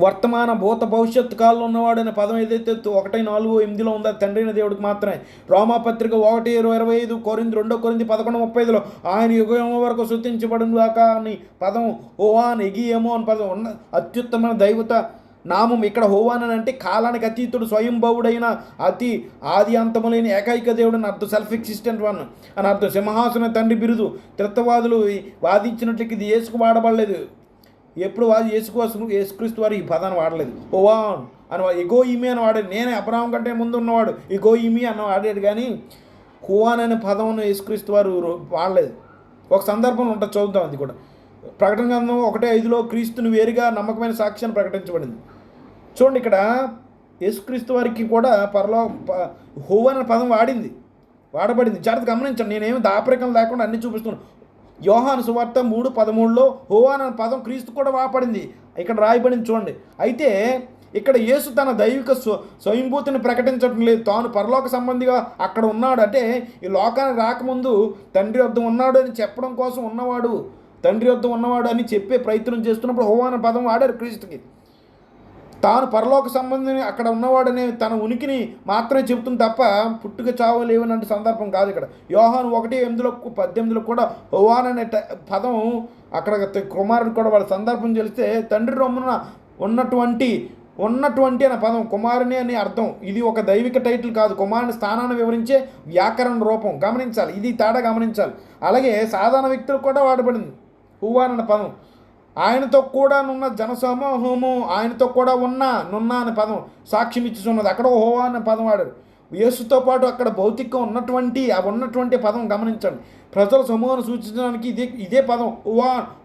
Speaker 1: వర్తమాన భూత భవిష్యత్తు కాలంలో ఉన్నవాడు అనే పదం ఏదైతే 1:4-8 ఉందో తండ్రి అయిన దేవుడికి మాత్రమే. రోమాపత్రిక 1:25, 2 కొరింథీ 11:35 ఆయన యుగం వరకు స్తుతించబడును గాక అని పదం హోవాన్ ఎగియేమో అని పదం ఉన్న అత్యుత్తమైన దైవత నామం. ఇక్కడ హోవాన్ అని అంటే కాలానికి అతీతుడు, స్వయంభవుడైన, అతి ఆది అంతములైన ఏకైక దేవుడు అని అర్థం. సెల్ఫ్ ఎగ్జిస్టెంట్ వన్ అని అర్థం. సింహాసన తండ్రి బిరుదు. త్రిత్వవాదులు వాదించినట్లకి ఇది యేసుకు వాడబడలేదు. ఎప్పుడు యేసుక్రీస్తు వారు ఈ పదాన్ని వాడలేదు. హోవాన్ అని ఎగో ఇమి అని వాడాడు. నేనే అబ్రహాం కంటే ముందు ఉన్నవాడు ఎగో ఇమి అని వాడాడు. కానీ హోవాన్ అనే పదం యేసుక్రీస్తు వారు వాడలేదు. ఒక సందర్భంలో ఉంటుంది, చూద్దాం. అది కూడా ప్రకటన గ్రంథం 1:5లో క్రీస్తుని వేరుగా నమ్మకమైన సాక్ష్యాన్ని ప్రకటించబడింది. చూడండి, ఇక్కడ యేసుక్రీస్తు వారికి కూడా హోవాన్ అనే పదం వాడబడింది. జాగ్రత్త గమనించండి. నేనేమి దాపరికం లేకుండా అన్ని చూపిస్తున్నాను. యోహాను సువార్త 3:13లో హోవాన్ అనే పదం క్రీస్తు కూడా వాడబడింది. ఇక్కడ రాయబడింది చూడండి. అయితే ఇక్కడ యేసు తన దైవిక స్వయంభూతిని ప్రకటించడం లేదు. తాను పరలోక సంబంధిగా అక్కడ ఉన్నాడు, అంటే ఈ లోకానికి రాకముందు తండ్రి వద్ద ఉన్నాడు అని చెప్పడం కోసం ఉన్నవాడు, తండ్రి వద్ద ఉన్నవాడు అని చెప్పే ప్రయత్నం చేస్తున్నప్పుడు హోవా అనే పదం వాడారు క్రీస్తుకి. తాను పరలోక సంబంధిని అక్కడ ఉన్నవాడనే తన ఉనికిని మాత్రమే చెబుతుంది తప్ప పుట్టుక చావు లేవనంటే సందర్భం కాదు. ఇక్కడ యోహాను 1:8-18 కూడా హోవాన్ అనే పదం అక్కడ కుమారుడు కూడా వాళ్ళ సందర్భం తెలిస్తే తండ్రి రొమ్మున ఉన్నటువంటి అనే పదం కుమారుని అని అర్థం. ఇది ఒక దైవిక టైటిల్ కాదు, కుమారుని స్థానాన్ని వివరించే వ్యాకరణ రూపం. గమనించాలి, ఇది తేడా గమనించాలి. అలాగే సాధారణ వ్యక్తులకు కూడా వాడబడింది హోవాన్ అనే పదం. ఆయనతో కూడా నున్న జనసమూహము, ఆయనతో కూడా నున్న అనే పదం సాక్ష్యం ఇచ్చుచున్నది. అక్కడ హోవా అనే పదం వాడారు. యేసుతో పాటు అక్కడ భౌతికం ఉన్నటువంటి పదం గమనించండి. ప్రజల సమూహాన్ని సూచించడానికి ఇదే పదం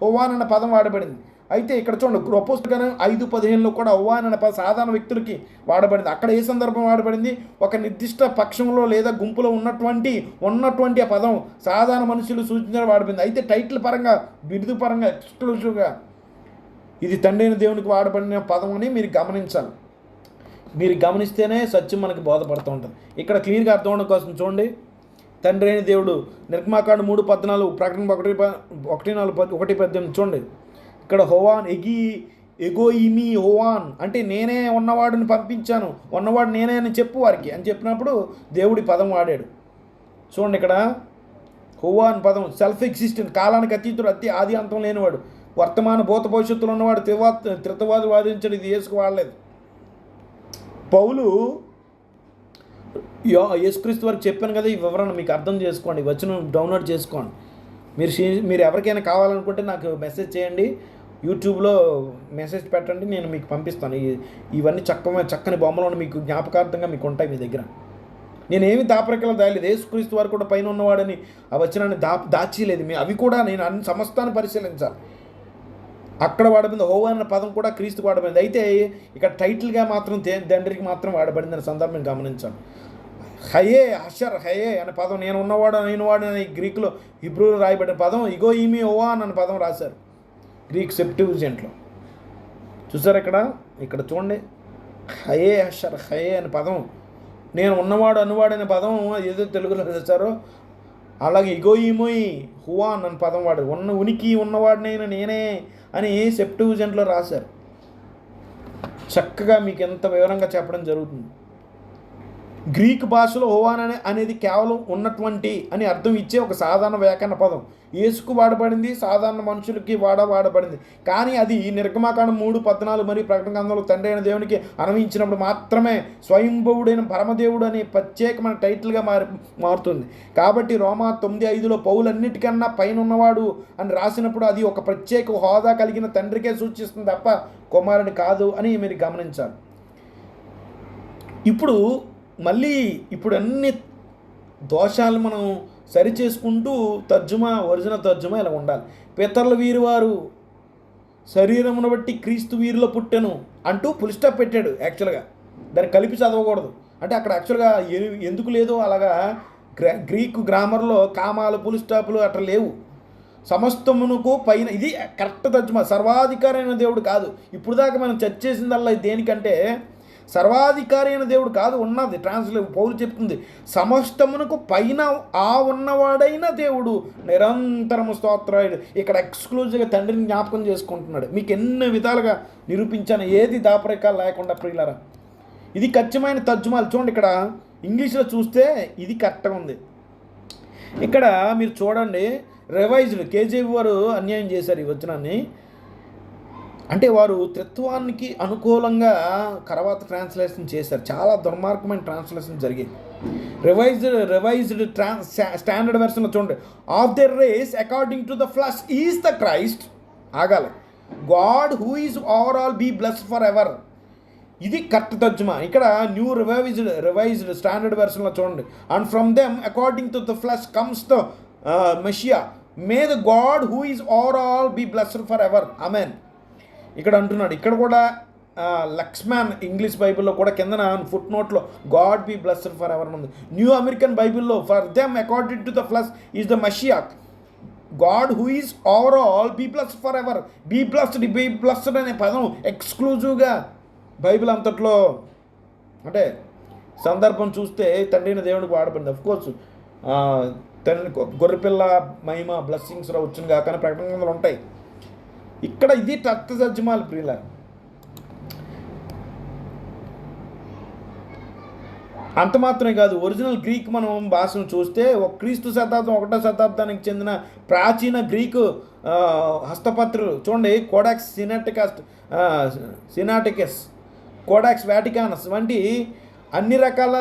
Speaker 1: హోవాన్ అనే పదం వాడబడింది. అయితే ఇక్కడ చూడండి, అపోస్తలుల 5:15 కూడా హోవాన్ అనే పదం సాధారణ వ్యక్తులకి వాడబడింది. అక్కడ ఏ సందర్భం వాడబడింది? ఒక నిర్దిష్ట పక్షంలో లేదా గుంపులో ఉన్నటువంటి ఆ పదం సాధారణ మనుషులు సూచించడం వాడబడింది. అయితే టైటిల్ పరంగా, బిరుదు పరంగా, ఎక్స్క్లూజివ్గా ఇది తండ్రి అయిన దేవునికి వాడబడిన పదం అని మీరు గమనించాలి. మీరు గమనిస్తేనే సత్యం మనకి బోధపడుతూ ఉంటుంది. ఇక్కడ క్లియర్గా అర్థం అవడం కోసం చూడండి, తండ్రి అయిన దేవుడు నిర్గమాకాండం 3:14, ప్రకటన 1:18 చూడండి. ఇక్కడ హోవాన్ ఎగోయిమి హోవాన్ అంటే నేనే ఉన్నవాడిని పంపించాను, ఉన్నవాడు నేనే అని చెప్పు వారికి అని చెప్పినప్పుడు దేవుడి పదం వాడాడు. చూడండి, ఇక్కడ హోవాన్ పదం సెల్ఫ్ ఎగ్జిస్టెంట్, కాలానికి అతీతుడు, ఆది అంతం లేనివాడు, వర్తమాన భూత భవిష్యత్తులో ఉన్నవాడు, త్రిత్వవాది వాదించాడు. ఇది యేసుకు వాడలేదు. పౌలు యేసుక్రీస్తు వారికి చెప్పాను కదా, ఈ వివరణ మీకు అర్థం చేసుకోండి, వచనం డౌన్లోడ్ చేసుకోండి. మీరు ఎవరికైనా కావాలనుకుంటే నాకు మెసేజ్ చేయండి, యూట్యూబ్లో మెసేజ్ పెట్టండి, నేను మీకు పంపిస్తాను. ఇవన్నీ చక్కని బొమ్మలను మీకు జ్ఞాపకార్థంగా మీకు ఉంటాయి మీ దగ్గర. నేనేమి దాపరికలు దాయలేదు. యేసుక్రీస్తు వారు కూడా పైన ఉన్నవాడని ఆ వచనాన్ని దాచిలేదు. అవి కూడా నేను అన్ని సమస్తాన్ని పరిశీలించాలి. అక్కడ వాడబడింది హోవా అనే పదం కూడా క్రీస్తుకు వాడబడింది. అయితే ఇక్కడ టైటిల్గా మాత్రం తండ్రికి మాత్రం వాడబడింది అనే సందర్భం గమనించాను. హయే అనే పదం నేను ఉన్నవాడు అని గ్రీకులో హిబ్రూలో రాయబడిన పదం ఇగోయిమి హోవాన్ అనే పదం రాశారు గ్రీక్ సెప్ట్యుజింట్లో. చూసారు ఇక్కడ చూడండి, హయే అనే పదం, నేను ఉన్నవాడు అనువాడు అనే పదం ఏదో తెలుగులో రాశారో అలాగే ఇగోయిమోయి హువాన్ అనే పదం వాడు ఉనికి ఉన్నవాడినైనా నేనే అని సెప్ట్యుజింట్లో రాశారు. చక్కగా మీకు ఎంత వివరంగా చెప్పడం జరుగుతుంది. గ్రీక్ భాషలో హోవాన్ అనేది కేవలం ఉన్నటువంటి అని అర్థం ఇచ్చే ఒక సాధారణ వ్యాకరణ పదం. యేసుకు వాడబడింది, సాధారణ మనుషులకి వాడబడింది. కానీ అది నిర్గమాకాండం 3:14 మరియు ప్రకటన గ్రంథంలో తండ్రి అయిన దేవునికి అన్వయించినప్పుడు మాత్రమే స్వయంభవుడైన పరమదేవుడు అనే ప్రత్యేకమైన టైటిల్గా మారుతుంది. కాబట్టి రోమా 9:5లో పౌలన్నిటికన్నా పైన ఉన్నవాడు అని రాసినప్పుడు అది ఒక ప్రత్యేక హోదా కలిగిన తండ్రికే సూచిస్తుంది తప్ప కుమారుని కాదు అని మీరు గమనించాలి. ఇప్పుడు అన్ని దోషాలు మనం సరిచేసుకుంటూ ఒరిజినల్ తర్జుమా ఇలా ఉండాలి. పితరులు వీరివారు శరీరమును బట్టి క్రీస్తు వీరిలో పుట్టెను అంటూ ఫుల్ స్టాప్ పెట్టాడు. యాక్చువల్గా దాన్ని కలిపి చదవకూడదు. అంటే అక్కడ యాక్చువల్గా ఎందుకు లేదో అలాగా గ్రీకు గ్రామర్లో కామాలు ఫుల్ స్టాపులు అట్లా లేవు. సమస్తమునకు పైన ఇది కరెక్ట్ తర్జుమా. సర్వాధికారి అయిన దేవుడు కాదు. ఇప్పుడు దాకా మనం చర్చ చేసిందల్లా దేనికంటే సర్వాధికారి అయిన దేవుడు కాదు ఉన్నది. పౌలు చెప్తుంది సమస్తమునకు పైన ఉన్నవాడైన దేవుడు నిరంతరము స్తోత్రాయుడు. ఇక్కడ ఎక్స్క్లూజివ్గా తండ్రిని జ్ఞాపకం చేసుకుంటున్నాడు. మీకు ఎన్ని విధాలుగా నిరూపించాను, ఏది దాపరికాలు లేకుండా ప్రియులారా. ఇది ఖచ్చితమైన తర్జుమాలు. చూడండి, ఇక్కడ ఇంగ్లీష్లో చూస్తే ఇది కరెక్ట్గా ఉంది. ఇక్కడ మీరు చూడండి, రివైజ్డ్ కేజీవి వారు అన్యాయం చేశారు ఈ వచనాన్ని. అంటే వారు త్రిత్వానికి అనుకూలంగా తర్వాత ట్రాన్స్లేషన్ చేశారు. చాలా దుర్మార్గమైన ట్రాన్స్లేషన్ జరిగింది. రివైజ్డ్ స్టాండర్డ్ వెర్షన్లో చూడండి, of the race according to the flesh is the Christ ఆగాలి, God who is overall be blessed for ever. ఇది కరెక్ట్ తర్జుమా. ఇక్కడ న్యూ రివైజ్డ్ స్టాండర్డ్ వెర్షన్లో చూడండి, and from them according to the flesh comes the Messiah, may the God who is overall be blessed for ever, amen. ఇక్కడ అంటున్నాడు. ఇక్కడ కూడా Laxman English బైబిల్లో కూడా కిందన ఫుట్ నోట్లో God be blessed for ever ఉంది. న్యూ అమెరికన్ బైబిల్లో for them according to the flesh is the Messiah, God who is overall be blessed for ever. Be blessed అనే పదం ఎక్స్క్లూజివ్గా బైబిల్ అంతట్లో అంటే సందర్భం చూస్తే తండ్రి అయిన దేవునికి వాడబడింది. అఫ్కోర్స్ తండ్రి గొర్రెపిల్ల మహిమ బ్లెస్సింగ్స్ వచ్చిన కాక ప్రకటన గ్రంథాలు ఉంటాయి. ఇక్కడ ఇది రక్త సజ్జమాలు ప్రియుల. అంత మాత్రమే కాదు, ఒరిజినల్ గ్రీక్ మనం భాషను చూస్తే క్రీస్తు శతాబ్దం 1వ శతాబ్దానికి చెందిన ప్రాచీన గ్రీకు హస్తపత్రులు చూడండి. కోడాక్స్ సినాటికస్, కోడాక్స్ వాటికానస్ వంటి అన్ని రకాల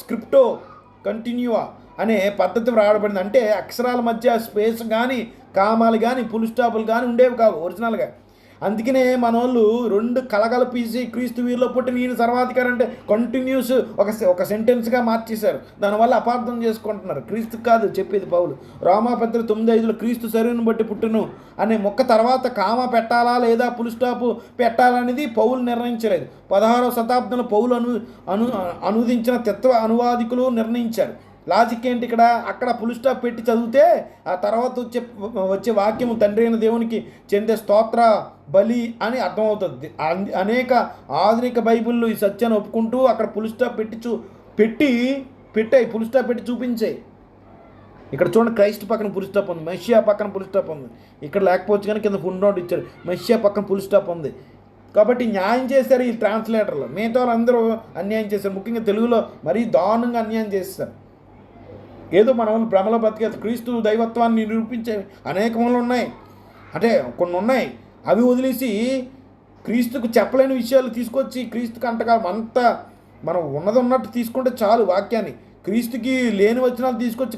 Speaker 1: స్క్రిప్టో కంటిన్యూవా అనే పద్ధతి రాయబడింది. అంటే అక్షరాల మధ్య స్పేస్ కానీ కామాలు కానీ ఫుల్ స్టాపులు కానీ ఉండేవి కావు ఒరిజినల్గా. అందుకనే మన వాళ్ళు 2 కలగలిపేసి క్రీస్తు వీరిలో పుట్టి నేను సర్వాధికారి అంటే కంటిన్యూస్ ఒక సెంటెన్స్గా మార్చేశారు. దానివల్ల అపార్థం చేసుకుంటున్నారు. క్రీస్తు కాదు చెప్పేది పౌలు. రోమాపత్రిక 9:5 క్రీస్తు శరీరం బట్టి పుట్టును అనే మొక్క తర్వాత కామ పెట్టాలా లేదా ఫుల్ స్టాప్ పెట్టాలనేది పౌలు నిర్ణయించలేదు. 16వ శతాబ్దంలో పౌలు అనువదించిన తత్వ అనువాదికులు నిర్ణయించారు. లాజిక్ ఏంటి ఇక్కడ? అక్కడ ఫుల్ స్టాప్ పెట్టి చదివితే ఆ తర్వాత వచ్చే వాక్యము తండ్రి అయిన దేవునికి చెందే స్తోత్ర బలి అని అర్థమవుతుంది. అనేక ఆధునిక బైబిళ్ళు ఈ సత్యాన్ని ఒప్పుకుంటూ అక్కడ ఫుల్ స్టాప్ పెట్టాయి ఫుల్ స్టాప్ పెట్టి చూపించాయి. ఇక్కడ చూడండి, క్రైస్ట్ పక్కన ఫుల్ స్టాప్ ఉంది, మెస్సియా పక్కన ఫుల్ స్టాప్ ఉంది. ఇక్కడ లేకపోవచ్చు కానీ కింద ఫుల్ నోట్ ఇచ్చారు, మెస్సియా పక్కన ఫుల్ స్టాప్ ఉంది. కాబట్టి న్యాయం చేశారు ఈ ట్రాన్స్లేటర్లు. మిగతా వాళ్ళందరూ అన్యాయం చేశారు. ముఖ్యంగా తెలుగులో మరీ దారుణంగా అన్యాయం చేస్తారు. ఏదో మన వాళ్ళు భ్రమలో బతికే క్రీస్తు దైవత్వాన్ని నిరూపించే అనేకములు ఉన్నాయి. అంటే కొన్ని ఉన్నాయి, అవి వదిలేసి క్రీస్తుకు చెప్పలేని విషయాలు తీసుకొచ్చి క్రీస్తుకు అంతగా అంతా మనం ఉన్నది ఉన్నట్టు తీసుకుంటే చాలు వాక్యాన్ని. క్రీస్తుకి లేని వచనాలు తీసుకొచ్చి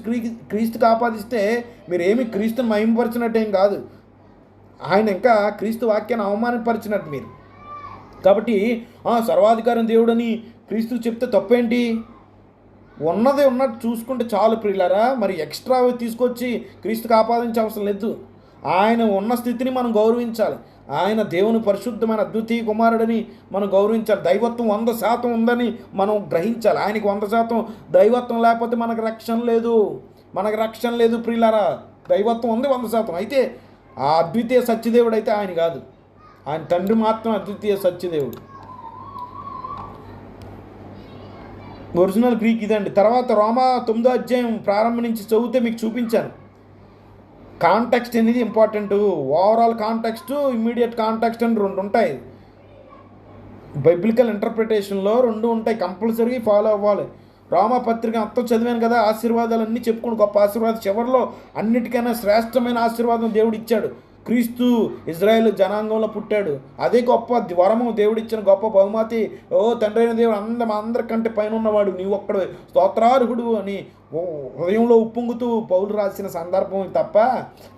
Speaker 1: క్రీస్తుకి ఆపాదిస్తే మీరేమి క్రీస్తుని మహిమపరిచినట్టు ఏం కాదు. ఆయన ఇంకా క్రీస్తు వాక్యాన్ని అవమానపరిచినట్టు మీరు. కాబట్టి సర్వాధికారం దేవుడని క్రీస్తు చెప్తే తప్పేంటి? ఉన్నది ఉన్నట్టు చూసుకుంటే చాలు ప్రియులారా. మరి ఎక్స్ట్రా తీసుకొచ్చి క్రీస్తుకు ఆపాదించే అవసరం లేదు. ఆయన ఉన్న స్థితిని మనం గౌరవించాలి. ఆయన దేవుని పరిశుద్ధమైన అద్వితీయ కుమారుడని మనం గౌరవించాలి. దైవత్వం 100% ఉందని మనం గ్రహించాలి. ఆయనకి 100% దైవత్వం లేకపోతే మనకు రక్షణ లేదు ప్రియులారా. దైవత్వం ఉంది 100%. అయితే ఆ అద్వితీయ సత్యదేవుడు అయితే ఆయన కాదు. ఆయన తండ్రి మాత్రం అద్వితీయ సత్యదేవుడు. ఒరిజినల్ గ్రీక్ ఇదండి. తర్వాత రోమా 9వ అధ్యాయం ప్రారంభం నుంచి చదివితే మీకు చూపించాను. కాంటెక్స్ట్ అనేది important. Overall context, immediate context అని 2 ఉంటాయి. బైబిలికల్ ఇంటర్ప్రిటేషన్లో 2 ఉంటాయి. కంపల్సరీ ఫాలో అవ్వాలి. రోమా పత్రిక అంతా చదివాను కదా, ఆశీర్వాదాలన్నీ చెప్పుకోండి. గొప్ప ఆశీర్వాదం చివరిలో అన్నిటికైనా శ్రేష్టమైన ఆశీర్వాదం దేవుడు ఇచ్చాడు. క్రీస్తు ఇజ్రాయేల్ జనాంగంలో పుట్టాడు. అదే గొప్ప వరము, దేవుడిచ్చిన గొప్ప బహుమతి. తండ్రి అయిన దేవుడు అందరికంటే పైన ఉన్నవాడు, నీవు ఒక్కడు స్తోత్రార్హుడు అని హృదయంలో ఉప్పొంగుతూ పౌలు రాసిన సందర్భం తప్ప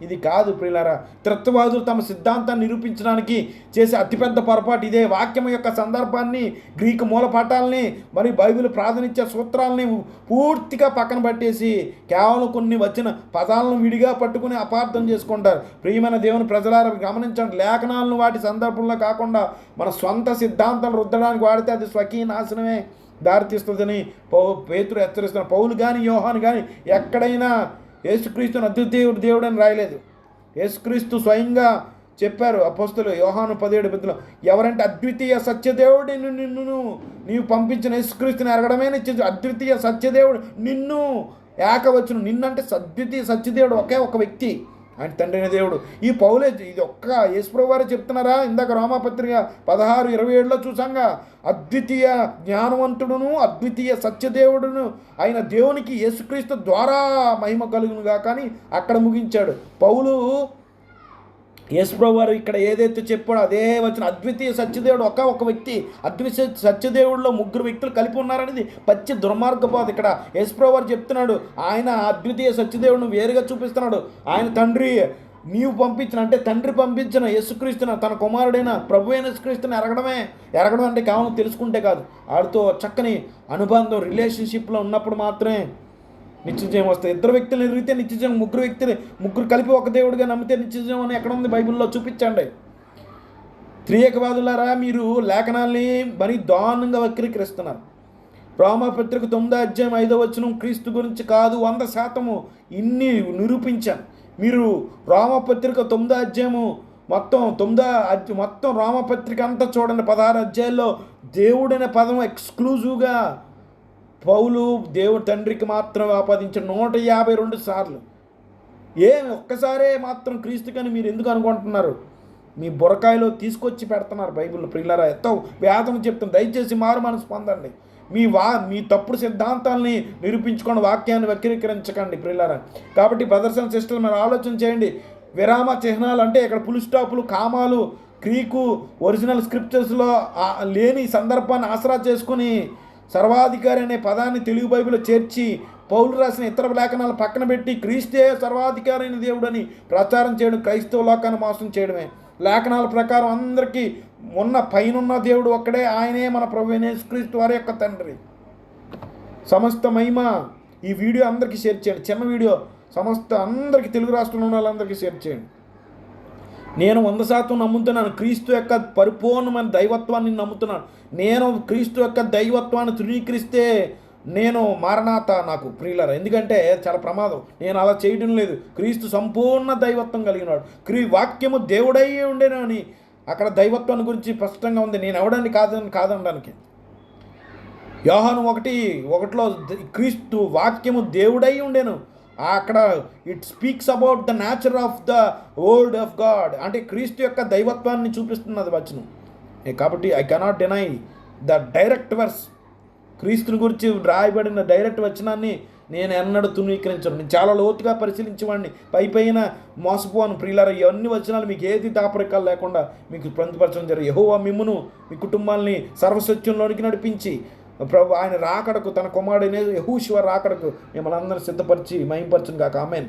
Speaker 1: ఇది కాదు ప్రియులారా. త్రిత్వవాదులు తమ సిద్ధాంతాన్ని నిరూపించడానికి చేసే అతిపెద్ద పొరపాటు ఇదే. వాక్యం యొక్క సందర్భాన్ని, గ్రీకు మూలపాఠాలని, మరి బైబిల్ ప్రాధాన్యత సూత్రాలని పూర్తిగా పక్కన పట్టేసి కేవలం కొన్ని వచ్చిన పదాలను విడిగా పట్టుకుని అపార్థం చేసుకుంటారు. ప్రియమైన దేవుని ప్రజలారా గమనించండి, లేఖనాలను వాటి సందర్భంలో కాకుండా మన సొంత సిద్ధాంతాలు రుద్దడానికి వాడితే అది స్వకీయ నాశనమే దారితీస్తుందని పేతురు హెచ్చరిస్తున్న. పౌలు కానీ యోహాను కానీ ఎక్కడైనా యేసుక్రీస్తుని అద్వితీయుడు దేవుడు అని రాయలేదు. యేసుక్రీస్తు స్వయంగా చెప్పారు అపోస్తలులు యోహాను 17:10 ఎవరంటే అద్వితీయ సత్యదేవుడి నీవు పంపించిన యేసుక్రీస్తుని ఎరగడమే నిత్య అద్వితీయ సత్యదేవుడు నిన్ను ఏకవచనం. నిన్నంటే అద్వితీయ సత్యదేవుడు ఒకే ఒక వ్యక్తి, ఆయన తండ్రి అయిన దేవుడు. ఈ పౌలే ఇది ఒక్క యేసుప్రభు వారే చెప్తున్నారా? ఇందాక రోమాపత్రిక 16:27 చూసాంగా, అద్వితీయ జ్ఞానవంతుడును అద్వితీయ సత్యదేవుడును ఆయన దేవునికి యేసుక్రీస్తు ద్వారా మహిమ కలుగునుగా కానీ అక్కడ ముగించాడు. పౌలు యేసుప్రభు వారు ఇక్కడ ఏదైతే చెప్పాడో అదే వచ్చిన అద్వితీయ సత్యదేవుడు ఒక వ్యక్తి. అద్వితీయ సత్యదేవుడిలో 3 వ్యక్తులు కలిపి ఉన్నారనేది పచ్చి దుర్మార్గపోదు. ఇక్కడ యేసుప్రభు వారు చెప్తున్నాడు, ఆయన అద్వితీయ సత్యదేవుడిని వేరుగా చూపిస్తున్నాడు. ఆయన తండ్రి నీవు పంపించిన అంటే తండ్రి పంపించిన యేసుక్రీస్తున తన కుమారుడైన ప్రభు అయిన యేసుక్రీస్తుని ఎరగడం అంటే కేవలం తెలుసుకుంటే కాదు, వాడితో చక్కని అనుబంధం రిలేషన్షిప్లో ఉన్నప్పుడు మాత్రమే నిత్యజీవం వస్తాయి. 2 వ్యక్తులు ఎరిగితే నిత్యజీవం, 3 కలిపి ఒక దేవుడిగా నమ్మితే నిత్యజీవం అని ఎక్కడ ఉంది బైబిల్లో చూపించండి. త్రియేకవాదులారా, మీరు లేఖనాల్ని మరీ దారుణంగా వక్రీకరిస్తున్నారు. రోమాపత్రిక 9వ అధ్యాయం 5వ వచనం క్రీస్తు గురించి కాదు 100% ఇన్ని నిరూపించాను. మీరు రోమాపత్రిక 9వ అధ్యాయము మొత్తం మొత్తం రోమపత్రిక అంతా చూడండి, 16 అధ్యాయాల్లో దేవుడనే పదం ఎక్స్క్లూజివ్గా పౌలు దేవుడు తండ్రికి మాత్రం ఆపాదించిన 152 సార్లు. ఒక్కసారే మాత్రం క్రీస్తుకని మీరు ఎందుకు అనుకుంటున్నారు? మీ బుర్రకాయలో తీసుకొచ్చి పెడుతున్నారు బైబిల్. ప్రియులారా, ఎంతో వేదం చెప్తుంది, దయచేసి మారు మనసు పొందండి. మీ తప్పుడు సిద్ధాంతాలని నిరూపించుకొని వాక్యాన్ని వక్రీకరించకండి ప్రియులారా. కాబట్టి బ్రదర్స్ అండ్ సిస్టర్స్, మీరు ఆలోచన చేయండి. విరామ చిహ్నాలు అంటే ఇక్కడ ఫుల్ స్టాపులు, కామాలు, గ్రీకు ఒరిజినల్ స్క్రిప్చర్స్లో లేని సందర్భాన్ని ఆసరా చేసుకుని సర్వాధికారి అనే పదాన్ని తెలుగు బైబిల్లో చేర్చి పౌలు రాసిన ఇతర లేఖనాలు పక్కన పెట్టి క్రీస్తే సర్వాధికారి అయిన దేవుడని ప్రచారం చేయడం క్రైస్తవ లోకాన్ని మోసం చేయడమే. లేఖనాల ప్రకారం అందరికీ పైనున్న దేవుడు ఒక్కడే, ఆయనే మన ప్రభువైన యేసుక్రీస్తు వారి యొక్క తండ్రి. సమస్త మహిమ. ఈ వీడియో అందరికీ షేర్ చేయండి, చిన్న వీడియో, అందరికీ తెలుగు రాష్ట్రంలో ఉన్న వాళ్ళందరికీ షేర్ చేయండి. నేను 100% నమ్ముతున్నాను, క్రీస్తు యొక్క పరిపూర్ణమైన దైవత్వాన్ని నమ్ముతున్నాను. నేను క్రీస్తు యొక్క దైవత్వాన్ని ధృవీకరిస్తే నేను మారనాథ నాకు ప్రియులారా. ఎందుకంటే చాలా ప్రమాదం, నేను అలా చేయడం లేదు. క్రీస్తు సంపూర్ణ దైవత్వం కలిగినాడు, వాక్యము దేవుడై ఉండేను అని అక్కడ దైవత్వాన్ని గురించి స్పష్టంగా ఉంది. నేను ఎవడని కాదనడానికి. యోహాను 1:1లో క్రీస్తు వాక్యము దేవుడై ఉండేను. అక్కడ it speaks about the nature of the word of God, అంటే క్రీస్తు యొక్క దైవత్వాన్ని చూపిస్తున్నది వచనం. కాబట్టి I cannot deny the direct verse. క్రీస్తుని గురించి రాయబడిన డైరెక్ట్ వచనాన్ని నేను ఎన్నడూ తునీకరించను. నేను చాలా లోతుగా పరిశీలించేవాడిని, పైన మోసపోను ప్రియులారా. ఇవన్నీ వచనాలు మీకు ఏది దాపరికాలు లేకుండా మీకు పొందుపరచడం జరిగింది. యెహోవా మిమ్మును మీ కుటుంబాన్ని సర్వసత్యంలోనికి నడిపించి ఆయన రాకడకు, తన కుమారుడైన యెహోషువ రాకడకు మిమ్మల్ని అందరినీ సిద్ధపరిచి మహింపరచును గాక. ఆమేన్.